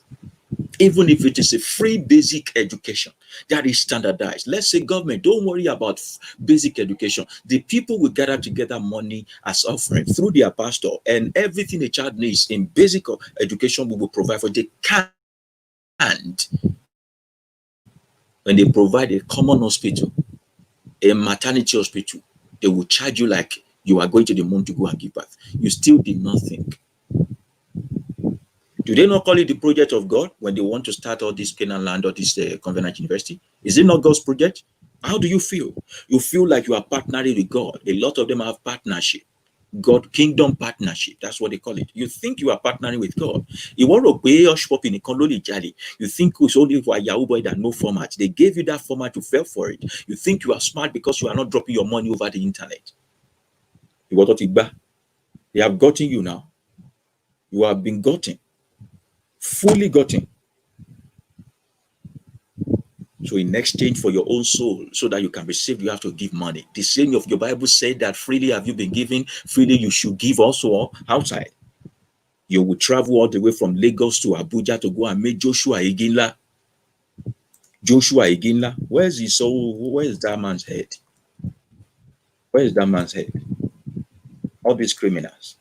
Even if it is a free basic education that is standardized. Let's say government, don't worry about basic education. The people will gather together money as offering through their pastor, and everything a child needs in basic education we will provide for. They can't. When they provide a common hospital, a maternity hospital, they will charge you like you are going to the moon to go and give birth. You still did not think. Do they not call it the project of God when they want to start all this Canaan land or this Covenant University? Is it not God's project? How do you feel? You feel like you are partnering with God. A lot of them have partnership. God, kingdom partnership. That's what they call it. You think you are partnering with God. You want to pay your shop in a jolly. You think it's only for a Yahoo boy that no format. They gave you that format, you fell for it. You think you are smart because you are not dropping your money over the internet. They have gotten you now. You have been gotten. Fully gotten. So in exchange for your own soul, so that you can receive, you have to give money. The saying of your Bible said that freely have you been given, freely you should give also outside. You will travel all the way from Lagos to Abuja to go and meet Joshua Iginla. Where's his soul? Where is that man's head? Where is that man's head? All these criminals.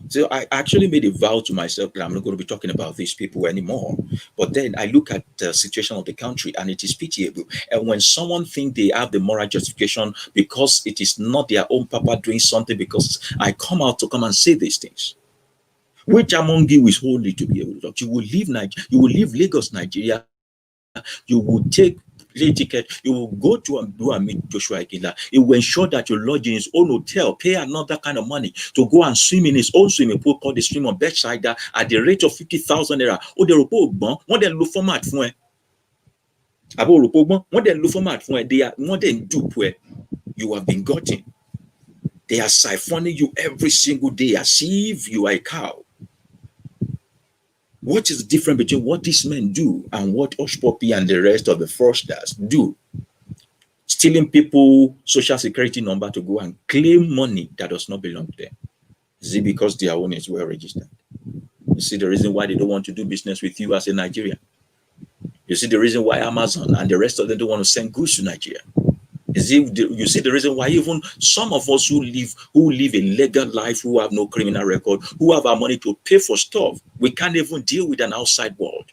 So I actually made a vow to myself that I'm not going to be talking about these people anymore. But then I look at the situation of the country and it is pitiable. And when someone think they have the moral justification because it is not their own papa doing something, because I come out to come and say these things. Which among you is holy to be able to talk? You will leave Nigeria, you will leave Lagos, Nigeria, you will take plane ticket, you will go to and do and meet Joshua Ikela. He will ensure that you lodge in his own hotel, pay another kind of money to go and swim in his own swimming pool called the Stream of Bedside at the rate of 50,000 naira. Oh, the report one then look format for Abo report one then look format for they are more than dupe where you have been gotten. They are siphoning you every single day as if you are a cow. What is the difference between what these men do and what Hushpapi and the rest of the fraudsters do? Stealing people social security number to go and claim money that does not belong to them. Is it because their own is well registered? You see the reason why they don't want to do business with you as a Nigerian. You see the reason why Amazon and the rest of them don't want to send goods to Nigeria. You see the reason why even some of us who live a legal life, who have no criminal record, who have our money to pay for stuff, we can't even deal with an outside world.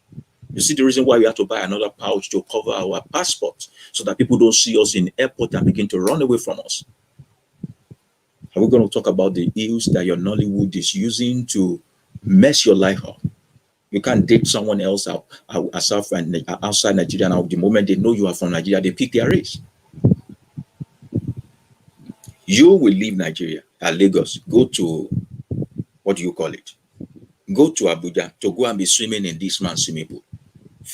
You see the reason why we have to buy another pouch to cover our passports so that people don't see us in airport and begin to run away from us. Are we going to talk about the ills that your Nollywood is using to mess your life up? You can't date someone else outside Nigeria now. The moment they know you are from Nigeria, they pick their race. You will leave Nigeria at Lagos, go to, what do you call it? Go to Abuja to go and be swimming in this man's swimming pool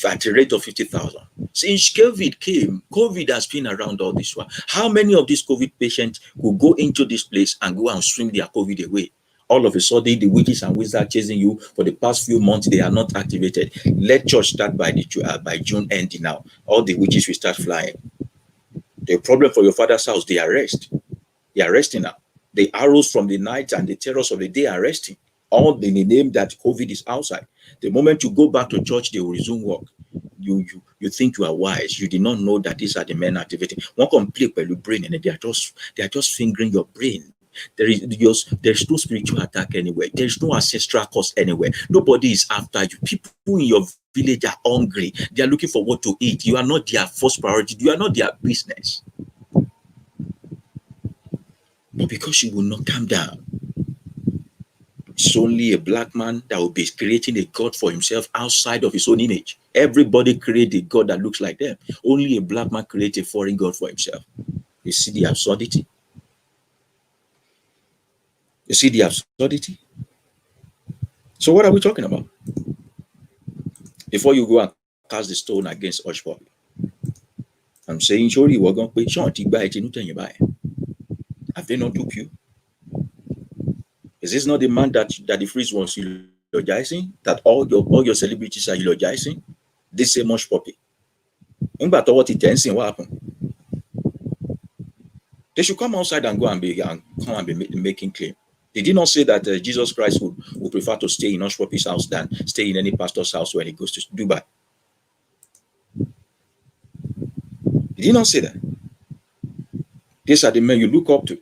at a rate of 50,000. Since COVID came, COVID has been around all this while. How many of these COVID patients will go into this place and go and swim their COVID away? All of a sudden, the witches and wizards chasing you for the past few months, they are not activated. Let church start by June ending now. All the witches will start flying. The problem for your father's house, they arrest. They are resting now. The arrows from the night and the terrors of the day are resting. All in the name that COVID is outside. The moment you go back to church, they will resume work. You think you are wise. You did not know that these are the men activating. One complete by your brain, and they are just fingering your brain. There's no spiritual attack anywhere. There's no ancestral cause anywhere. Nobody is after you. People in your village are hungry. They are looking for what to eat. You are not their first priority. You are not their business. But because you will not calm down, it's only a black man that will be creating a God for himself outside of his own image. Everybody create a God that looks like them. Only a black man creates a foreign God for himself. You see the absurdity? You see the absurdity? So what are we talking about? Before you go and cast the stone against Hushpapi, I'm saying, surely we're going to pay. Have they not took you? Is this not the man that the freeze was eulogizing? That all your celebrities are eulogizing? This same Hushpapi. What happened? They should come outside and come and be making claim. They did not say that Jesus Christ would prefer to stay in Hushpapi's house than stay in any pastor's house when he goes to Dubai. He did not say that. These are the men you look up to,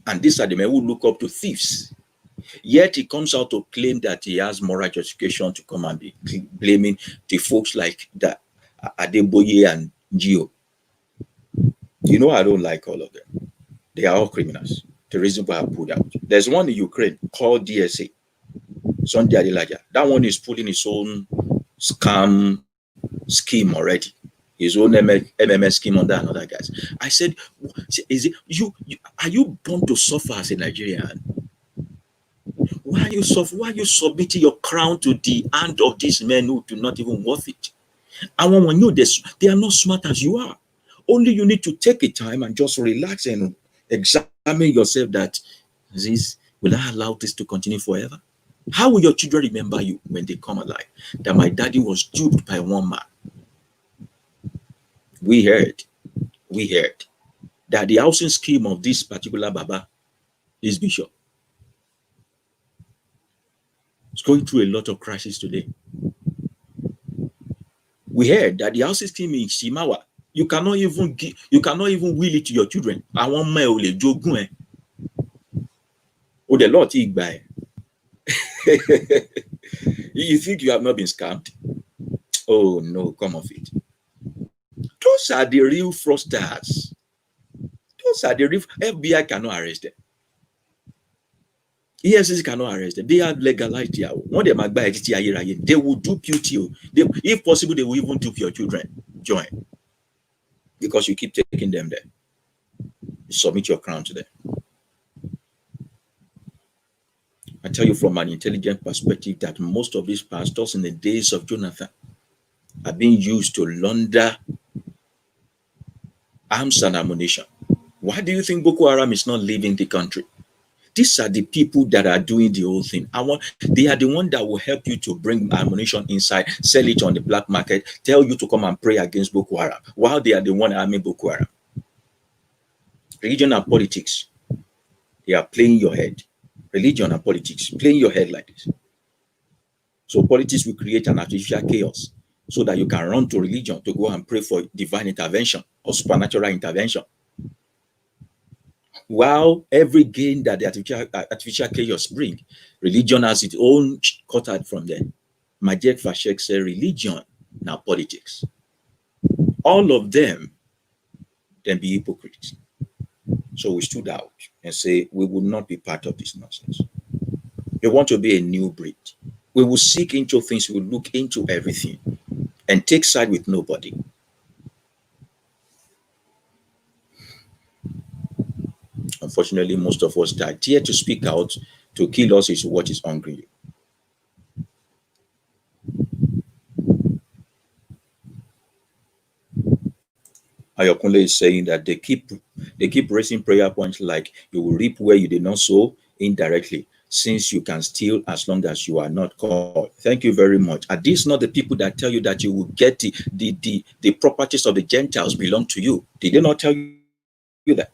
and these are the men who look up to thieves. Yet he comes out to claim that he has moral justification to come and be blaming the folks like that Adeboye and Gio. You know I don't like all of them. They are all criminals. The reason why I pulled out. There's one in Ukraine called DSA. Sunday Adelaja. That one is pulling his own scam scheme already. His own MMS scheme on that and other guys. I said, is it you are you born to suffer as a Nigerian? Why are you submitting your crown to the hand of these men who do not even worth it? And when you know they are not smart as you are. Only you need to take a time and just relax and examine yourself that will I allow this to continue forever? How will your children remember you when they come alive? That my daddy was duped by one man. We heard that the housing scheme of this particular Baba, this bishop, is going through a lot of crisis today. We heard that the housing scheme in Shimawa, you cannot even will it to your children. I want my only jogun. Oh, the Lord buy. You think you have not been scammed? Oh no, come off it. Those are the real fraudsters. Those are the real FBI cannot arrest them. EFCC cannot arrest them. They have legalized their one. They will dupe you. If possible, they will even dupe your children. Join. Because you keep taking them there. Submit your crown to them. I tell you from an intelligent perspective that most of these pastors in the days of Jonathan are being used to launder arms and ammunition. Why do you think Boko Haram is not leaving the country? These are the people that are doing the whole thing. They are the one that will help you to bring ammunition inside, sell it on the black market, tell you to come and pray against Boko Haram, while they are the one arming Boko Haram. Religion and politics, they are playing your head. Religion and politics, playing your head like this. So politics will create an artificial chaos so that you can run to religion to go and pray for divine intervention or supernatural intervention. While every gain that the artificial chaos bring, religion has its own cut out from them. Majek Fashek said religion, now politics. All of them then be hypocrites. So we stood out and say we will not be part of this nonsense. We want to be a new breed. We will seek into things, we will look into everything and take side with nobody. Unfortunately, most of us that dare to speak out to kill us is what is hungry. Ayokunle is saying that they keep raising prayer points like you will reap where you did not sow indirectly, since you can steal as long as you are not caught. Thank you very much. Are these not the people that tell you that you will get the properties of the Gentiles belong to you? Did they not tell you that?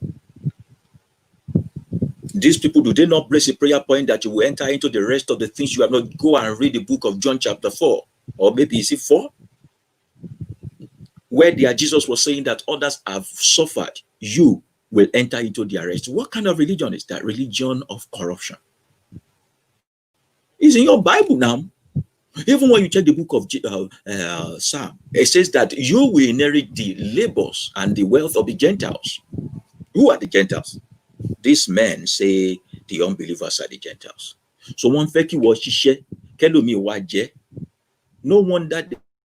These people, do they not raise a prayer point that you will enter into the rest of the things you have not? Go and read the book of John chapter 4, or maybe is it 4? Where there Jesus was saying that others have suffered, you will enter into their rest. What kind of religion is that? Religion of corruption. It's in your Bible now. Even when you check the book of Psalm, it says that you will inherit the labors and the wealth of the Gentiles. Who are the Gentiles? These men say the unbelievers are the Gentiles. So one feki washishe, kelomi waje. No wonder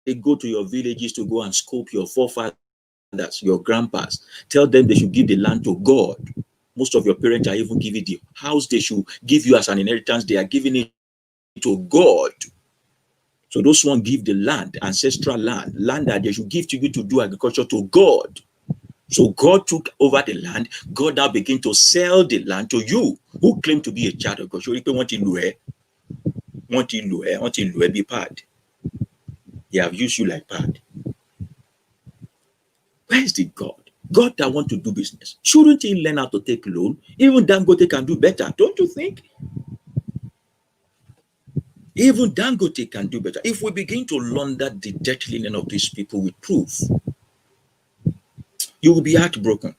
they go to your villages to go and scope your forefathers, your grandpas. Tell them they should give the land to God. Most of your parents are even giving the house they should give you as an inheritance. They are giving it to God. So those one give the land, ancestral land that they should give to you to do agriculture to God. So God took over the land. God now began to sell the land to you, who claim to be a child of God. So you want to be part. They have used you like part. Where is the God? God that want to do business. Shouldn't he learn how to take loan? Even Dangote can do better, don't you think? Even Dangote can do better. If we begin to launder the dirty linen of these people with proof, you will be heartbroken.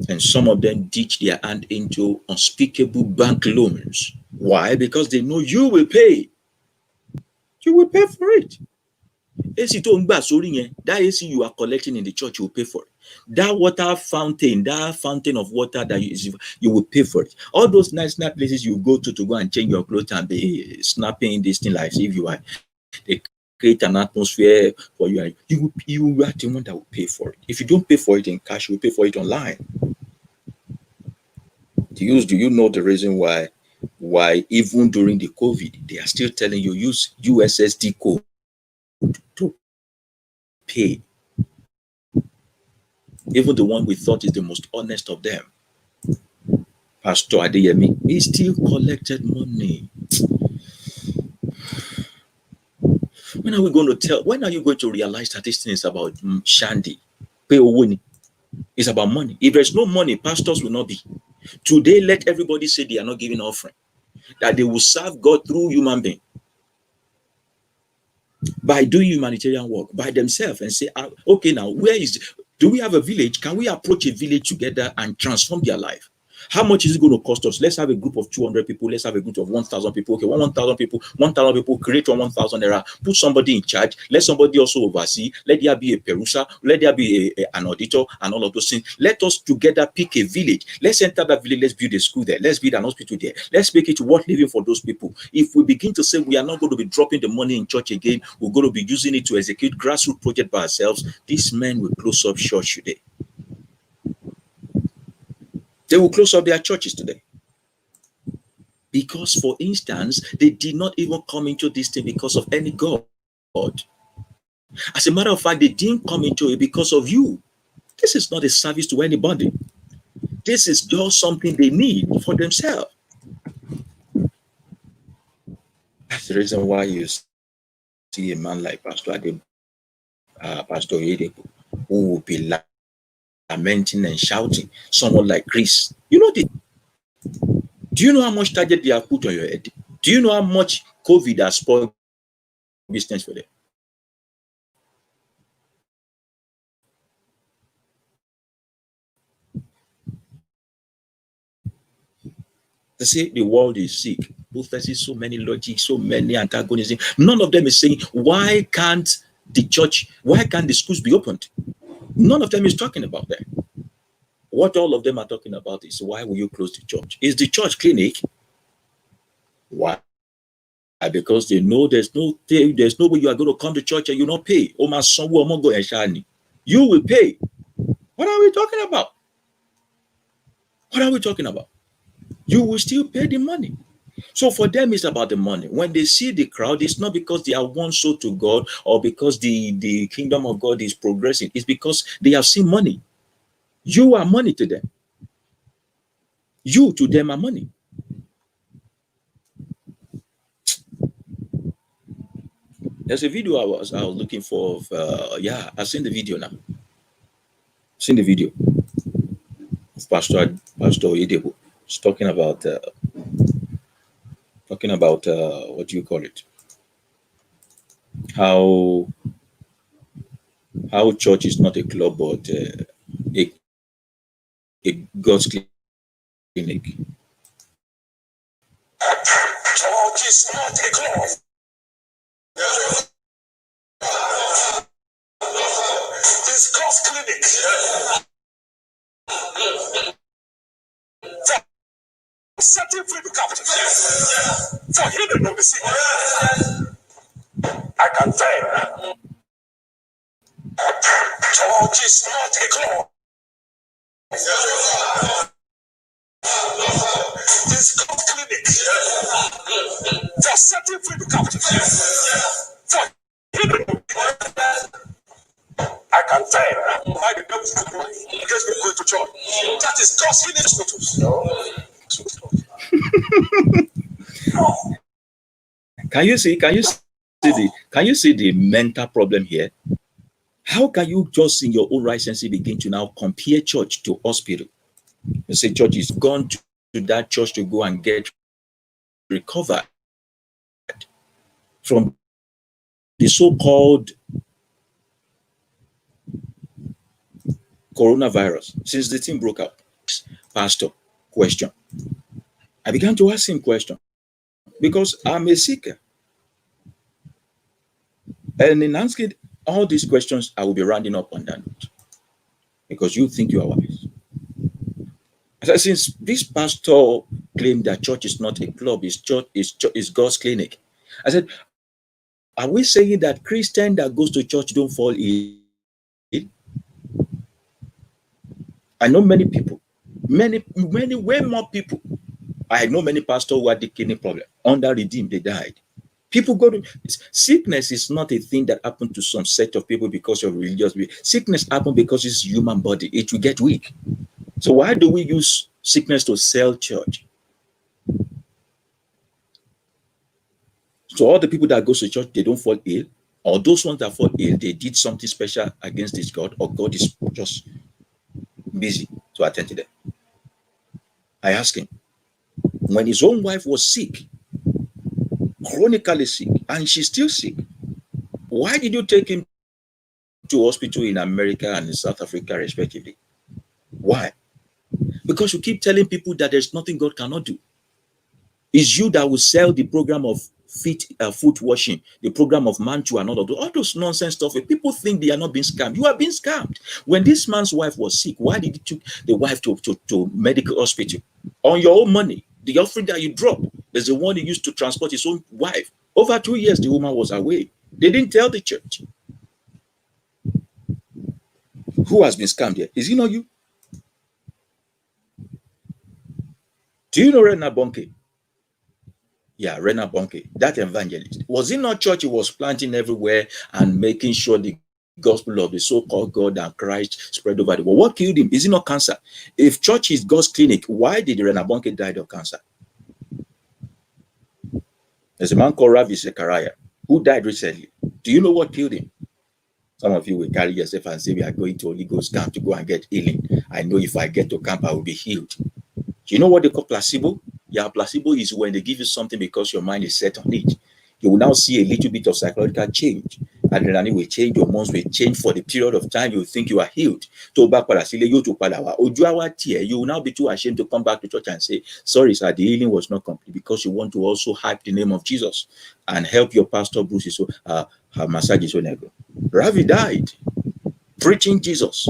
And some of them ditch their hand into unspeakable bank loans. Why? Because they know you will pay. You will pay for it. That AC you are collecting in the church, you will pay for it. That water fountain, that fountain of water that you will pay for it. All those nice places you go to go and change your clothes and be snapping this thing like if you are, they create an atmosphere for you. You are the one that will pay for it. If you don't pay for it in cash, you will pay for it online. Do you know the reason why even during the COVID, they are still telling you use USSD code to pay? Even the one we thought is the most honest of them, Pastor Adeyemi, he still collected money. When are you going to realize that this thing is about Shandy? It's about money. If there's no money, pastors will not be. Today, let everybody say they are not giving offering, that they will serve God through human being by doing humanitarian work by themselves and say, okay, now do we have a village? Can we approach a village together and transform their life? How much is it going to cost us? Let's have a group of 200 people. Let's have a group of 1,000 people. Okay, 1,000 people, 1,000 people, create 1,000 naira. Put somebody in charge. Let somebody also oversee. Let there be a perusa. Let there be an auditor and all of those things. Let us together pick a village. Let's enter that village. Let's build a school there. Let's build an hospital there. Let's make it worth living for those people. If we begin to say we are not going to be dropping the money in church again, we're going to be using it to execute grassroots project by ourselves, these men will close up church today. They will close up their churches today. Because, for instance, they did not even come into this thing because of any God. As a matter of fact, they didn't come into it because of you. This is not a service to anybody. This is just something they need for themselves. That's the reason why you see a man like Pastor Oyedepo, who will be lamenting and shouting. Someone like Chris. You know this. Do you know how much target they have put on your head? Do you know how much COVID has spoiled business for them? They say the world is sick. Both faces, so many logic, so many antagonism. None of them is saying, why can't the schools be opened? None of them is talking about that. What all of them are talking about is, why will you close the church? Is the church clinic? Why? Because they know there's no way you are going to come to church and you not pay. You will pay. What are we talking about? What are we talking about? You will still pay the money. So for them, it's about the money. When they see the crowd, it's not because they are one soul to God or because the kingdom of God is progressing. It's because they have seen money. You are money to them. You to them are money. There's a video I was looking for. I've seen the video now. Seen the video of Pastor Oyedepo. He's talking about what do you call it? How church is not a club but a God's clinic. Church is not a club. This God's clinic. For setting free the captives. For healing of the sick. I can tell. Church is not a club. This God's clinic. For setting free the captives. For healing of the I can tell why the devil is against me going to church. That is God's hidden status. No. Can you see the mental problem here? How can you just in your own right sense begin to now compare church to hospital? You say church is gone to that church to go and get recovered from the so-called coronavirus since the thing broke out. Pastor, question. I began to ask him question because I'm a seeker. And in asking all these questions, I will be rounding up on that note because you think you are wise. I said, since this pastor claimed that church is not a club, it's God's clinic. I said, are we saying that Christian that goes to church don't fall ill? I know many people, many, way more people. I know many pastors who had the kidney problem. Under Redeemed, they died. People go to sickness is not a thing that happened to some set of people because of religious belief. Sickness happens because it's human body. It will get weak. So why do we use sickness to sell church? So all the people that go to church, they don't fall ill, or those ones that fall ill, they did something special against this God, or God is just busy to attend to them. I asked him, when his own wife was sick, chronically sick, and she's still sick, why did you take him to hospital in America and in South Africa, respectively? Why? Because you keep telling people that there's nothing God cannot do. It's you that will sell the program of foot washing, the program of mantua and all those nonsense stuff. People think they are not being scammed. You are being scammed. When this man's wife was sick, why did he took the wife to medical hospital? On your own money. The offering that you drop is the one he used to transport his own wife. Over 2 years, the woman was away. They didn't tell the church. Who has been scammed here? Is it not you? Do you know Rena Bonke? Yeah, Rena Bonke, that evangelist. Was it not church he was planting everywhere and making sure the gospel of the so-called God and Christ spread over the world? What killed him? Is it not cancer? If church is God's clinic, why did Rena Bonke die of cancer? There's a man called Ravi Zechariah who died recently. Do you know what killed him? Some of you will carry yourself and say, we are going to Holy Ghost camp to go and get healing. I know if I get to camp, I will be healed. Do you know what they call placebo? Yeah, placebo is when they give you something because your mind is set on it. You will now see a little bit of psychological change. Adrenaline will change, your hormones will change for the period of time you think you are healed. You will now be too ashamed to come back to church and say, sorry, sir, the healing was not complete, because you want to also hype the name of Jesus and help your pastor Bruce his massage his own ego. Ravi died preaching Jesus,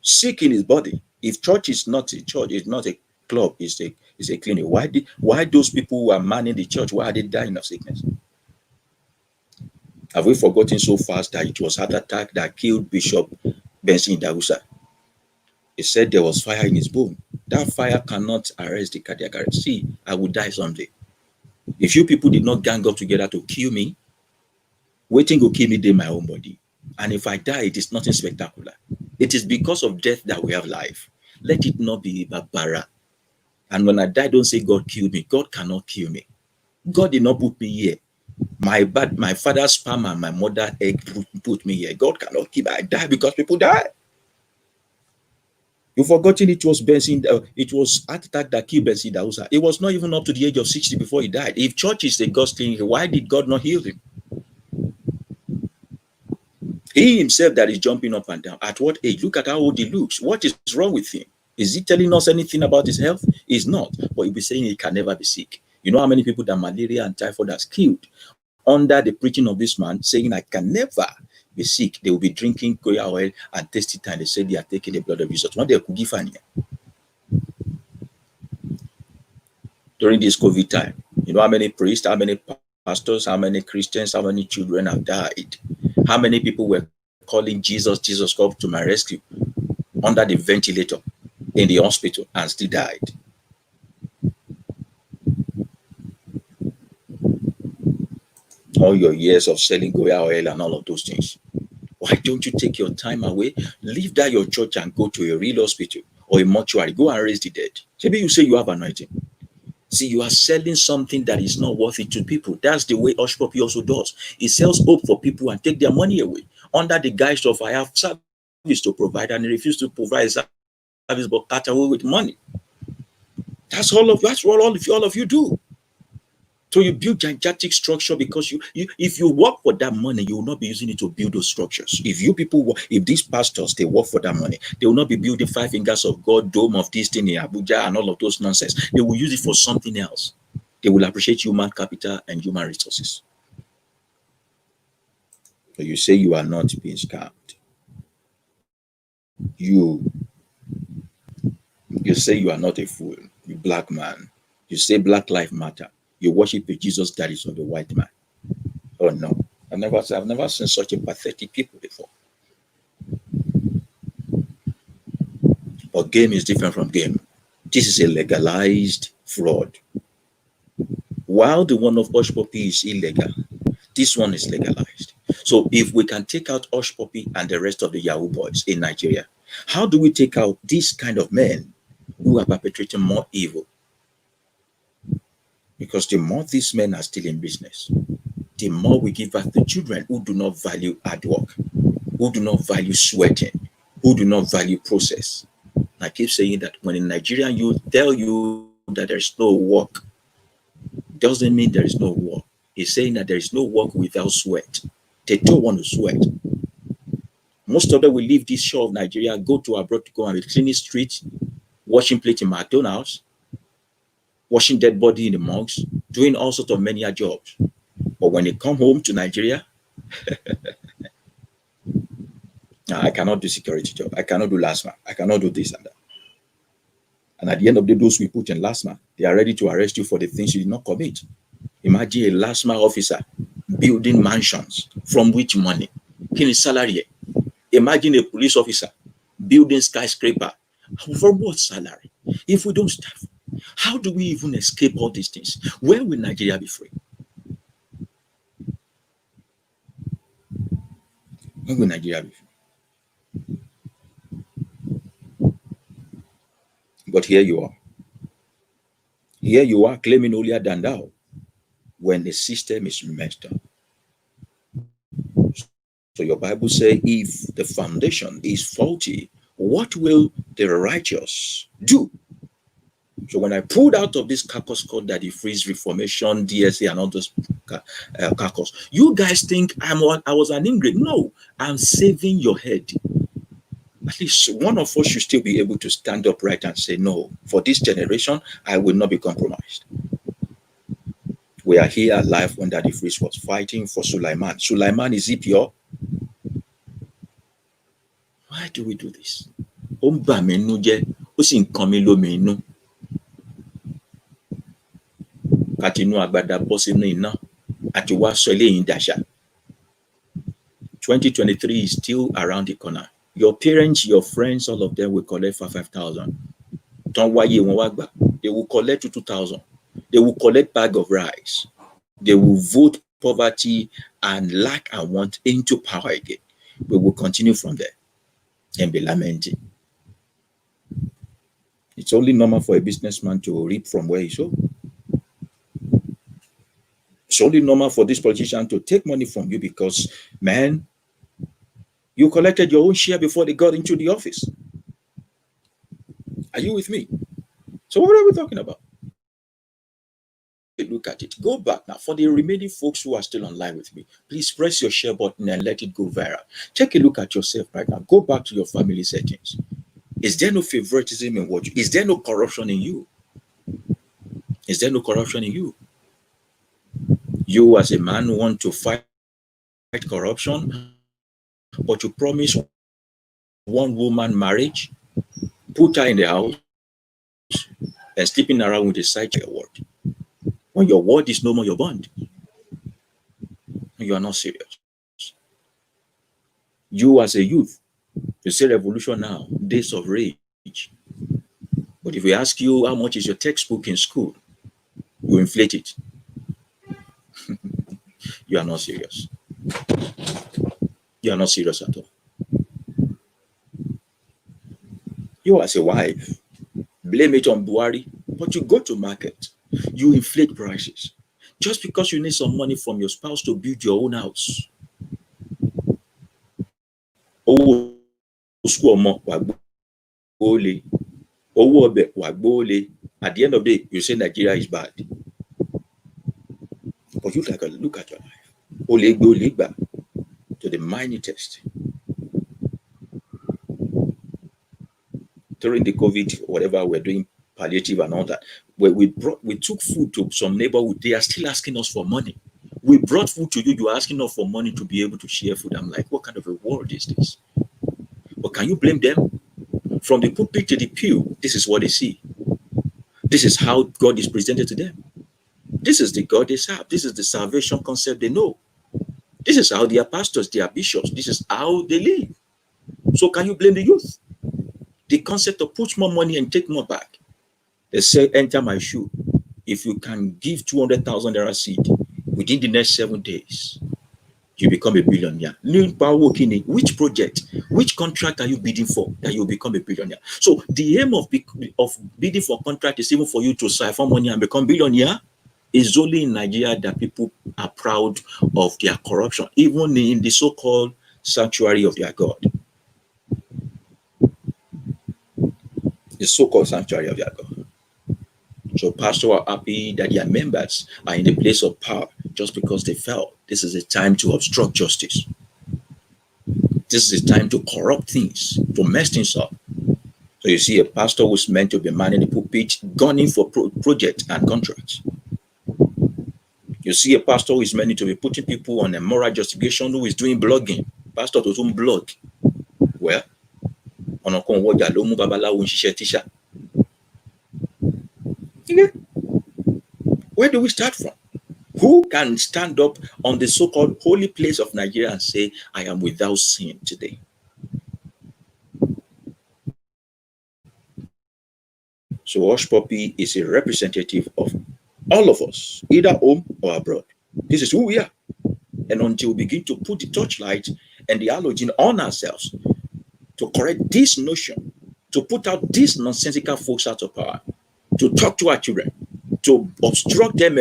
sick in his body. If church is not a church, it's not a club, it's a clinic. Why those people who are manning the church, why are they dying of sickness? Have we forgotten so fast that it was heart attack that killed Bishop Benson Dagusa? He said there was fire in his bone. That fire cannot arrest the cardiac arrest. See, I will die someday. If you people did not gang up together to kill me, waiting will kill me in my own body. And if I die, it is nothing spectacular. It is because of death that we have life. Let it not be barbara. And when I die, don't say God killed me. God cannot kill me. God did not put me here. My father's sperm and my mother's egg put me here. God cannot kill me. I die because people die. You've forgotten it was Benson, it was heart attack that killed Benson Dausa. It was not even up to the age of 60 before he died. If church is the God's clinic, why did God not heal him? He himself that is jumping up and down. At what age? Look at how old he looks. What is wrong with him? Is he telling us anything about his health? He's not. But he'll be saying he can never be sick. You know how many people that malaria and typhoid has killed under the preaching of this man, saying I can never be sick? They will be drinking koya oil and tasting it, and they say they are taking the blood of Jesus. One day could give during this COVID time. You know how many priests, how many pastors, how many Christians, how many children have died? How many people were calling Jesus, Jesus come to my rescue under the ventilator in the hospital and still died? All your years of selling Goya oil and all of those things. Why don't you take your time away, leave that your church and go to a real hospital or a mortuary, go and raise the dead? Maybe you say you have anointing. See, you are selling something that is not worth it to people. That's the way Hushpapas also does. He sells hope for people and take their money away under the guise of I have service to provide, and he refuses to provide service but cut away with money. That's what all of you do. So you build gigantic structure because if you work for that money, you will not be using it to build those structures. If these pastors, they work for that money, they will not be building 5 fingers of God, dome of this thing in Abuja and all of those nonsense. They will use it for something else. They will appreciate human capital and human resources. So you say you are not being scammed. You say you are not a fool, you black man. You say Black Lives Matter. You worship a Jesus that is of the white man. Oh no, I've never seen such a pathetic people before. But game is different from game. This is a legalized fraud. While the one of Hushpapas is illegal, this one is legalized. So if we can take out Hushpapas and the rest of the Yahoo boys in Nigeria, how do we take out these kind of men who are perpetrating more evil? Because the more these men are still in business, the more we give us the children who do not value hard work, who do not value sweating, who do not value process. I keep saying that when in Nigerian youth tell you that there is no work, doesn't mean there is no work. It's saying that there is no work without sweat. They don't want to sweat. Most of them will leave this shore of Nigeria, go to abroad to go and clean the streets, washing plate in McDonald's, washing dead body in the morgues, doing all sorts of menial jobs. But when they come home to Nigeria, I cannot do security job. I cannot do last man. I cannot do this and that. And at the end of the day, those we put in last man, they are ready to arrest you for the things you did not commit. Imagine a last man officer building mansions. From which money? Can his salary? Imagine a police officer building skyscraper. From what salary? If we don't staff, how do we even escape all these things? When will Nigeria be free? When will Nigeria be free? But here you are. Here you are claiming holier than thou when the system is messed up. So your Bible says, if the foundation is faulty, what will the righteous do? So when I pulled out of this carcass called that the Freeze Reformation, DSA, and all those carcass, you guys think I was an ingrate. No, I'm saving your head. At least one of us should still be able to stand upright and say, no, for this generation, I will not be compromised. We are here alive when Daddy Freeze was fighting for Sulaiman. Sulaiman, is he pure? Why do we do this? Katinu agbada bọ́ sínú iná àti wá sọ eléyìí dàṣà. 2023 is still around the corner. Your parents, your friends, all of them will collect for 5,000. Don't wáyé wọn wá gbà. They will collect 2,000. They will collect bag of rice. They will vote poverty and lack and want into power again. We will continue from there and be lamenting. It's only normal for a businessman to reap from where he sow. It's only normal for this politician to take money from you because, man, you collected your own share before they got into the office. Are you with me? So what are we talking about? Look at it. Go back now. For the remaining folks who are still online with me, please press your share button and let it go viral. Take a look at yourself right now. Go back to your family settings. Is there no favoritism in what you? Is there no corruption in you? Is there no corruption in you? You as a man want to fight corruption, but you promise one woman marriage, put her in the house, and sleeping around with a side to your word. When your word is no more your bond, you are not serious. You as a youth, you say revolution now, days of rage. But if we ask you how much is your textbook in school, you inflate it. You are not serious. You are not serious at all. You as a wife, blame it on Buhari, but you go to market, you inflate prices. Just because you need some money from your spouse to build your own house. At the end of the day, you say Nigeria is bad. But you look at your life. To the mining test. During the COVID, whatever we're doing, palliative and all that, where we took food to some neighborhood, they are still asking us for money. We brought food to you, you are asking us for money to be able to share food. I'm like, what kind of a world is this? But can you blame them? From the pulpit to the pew, this is what they see. This is how God is presented to them. This is the God they serve. This is the salvation concept they know. This is how their pastors, their bishops, this is how they live. So can you blame the youth? The concept of put more money and take more back. They say, enter my shoe. If you can give 200,000 naira seed within the next 7 days, you become a billionaire. Which project, which contract are you bidding for that you become a billionaire? So the aim of bidding for contract is even for you to siphon money and become billionaire. It's only in Nigeria that people are proud of their corruption, even in the so-called sanctuary of their God. The so-called sanctuary of their God. So pastors are happy that their members are in the place of power just because they felt this is a time to obstruct justice. This is a time to corrupt things, to mess things up. So you see a pastor who's meant to be manning the pulpit, gunning for projects and contracts. You see a pastor who is meant to be putting people on a moral justification, who is doing blogging. Pastor to do blog. Well, ọ̀nà kan wọjà ló mú babaláwo ń ṣiṣẹ́ tíṣà. Where do we start from? Who can stand up on the so-called holy place of Nigeria and say, I am without sin today? So Hushpapi is a representative of all of us, either home or abroad. This is who we are. And until we begin to put the torchlight and the halogen on ourselves to correct this notion, to put out these nonsensical folks out of power, to talk to our children, to obstruct them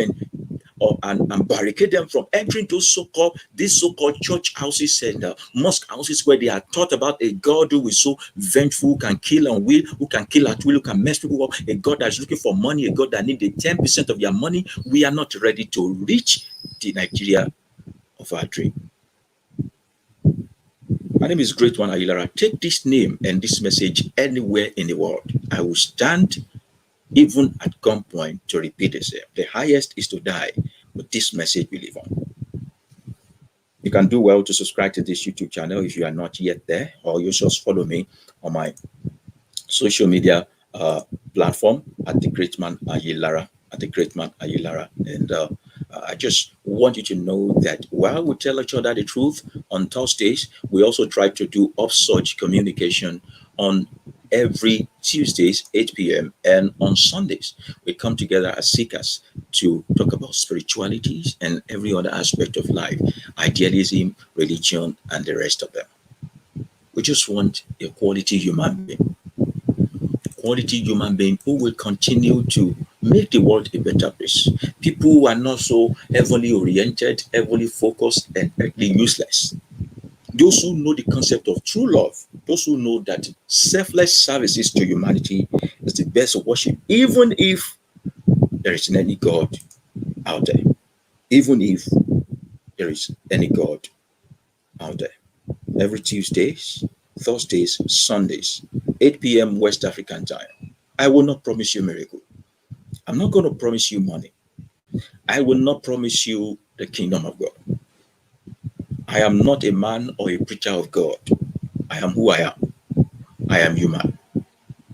and barricade them from entering these so-called church houses and mosque houses where they are taught about a God who is so vengeful, who can kill and will, who can kill at will, who can mess people up, a God that's looking for money, a God that needs the 10% of your money. We are not ready to reach the Nigeria of our dream. My name is Great One Ayilara. Take this name and this message anywhere in the world. I will stand even at gunpoint to repeat the same. The highest is to die, but this message we live on. You can do well to subscribe to this YouTube channel if you are not yet there, or you just follow me on my social media platform at the Great Man Ayilara, and I just want you to know that while we tell each other the truth on Thursdays, we also try to do upsurge communication on every Tuesdays, 8 p.m. and on Sundays. We come together as seekers to talk about spiritualities and every other aspect of life, idealism, religion, and the rest of them. We just want a quality human being. Quality human being who will continue to make the world a better place. People who are not so heavily oriented, heavily focused, and earthly useless. Those who know the concept of true love, those who know that selfless services to humanity is the best worship, even if there isn't any God out there. Even if there is any God out there. Every Tuesdays, Thursdays, Sundays, 8 p.m. West African time. I will not promise you a miracle. I'm not going to promise you money. I will not promise you the kingdom of God. I am not a man or a preacher of God. I am who I am. I am human.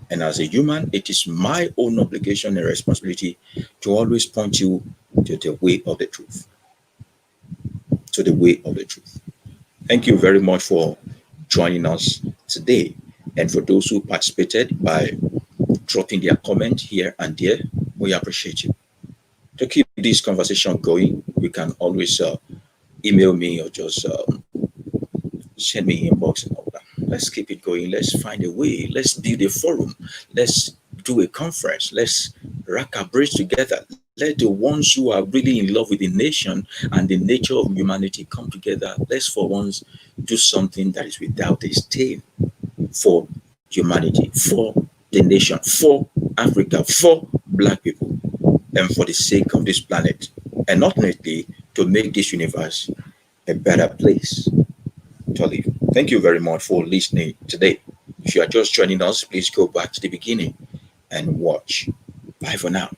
And as a human, it is my own obligation and responsibility to always point you to the way of the truth. To the way of the truth. Thank you very much for joining us today. And for those who participated by dropping their comment here and there, we appreciate you. To keep this conversation going, you can always email me or just send me inbox and all that. Let's keep it going. Let's find a way. Let's build a forum. Let's do a conference. Let's rack our brains together. Let the ones who are really in love with the nation and the nature of humanity come together. Let's for once do something that is without a stain for humanity, for the nation, for Africa, for Black people, and for the sake of this planet, and ultimately to make this universe a better place to live. Thank you very much for listening today. If you are just joining us, please go back to the beginning and watch. Bye for now.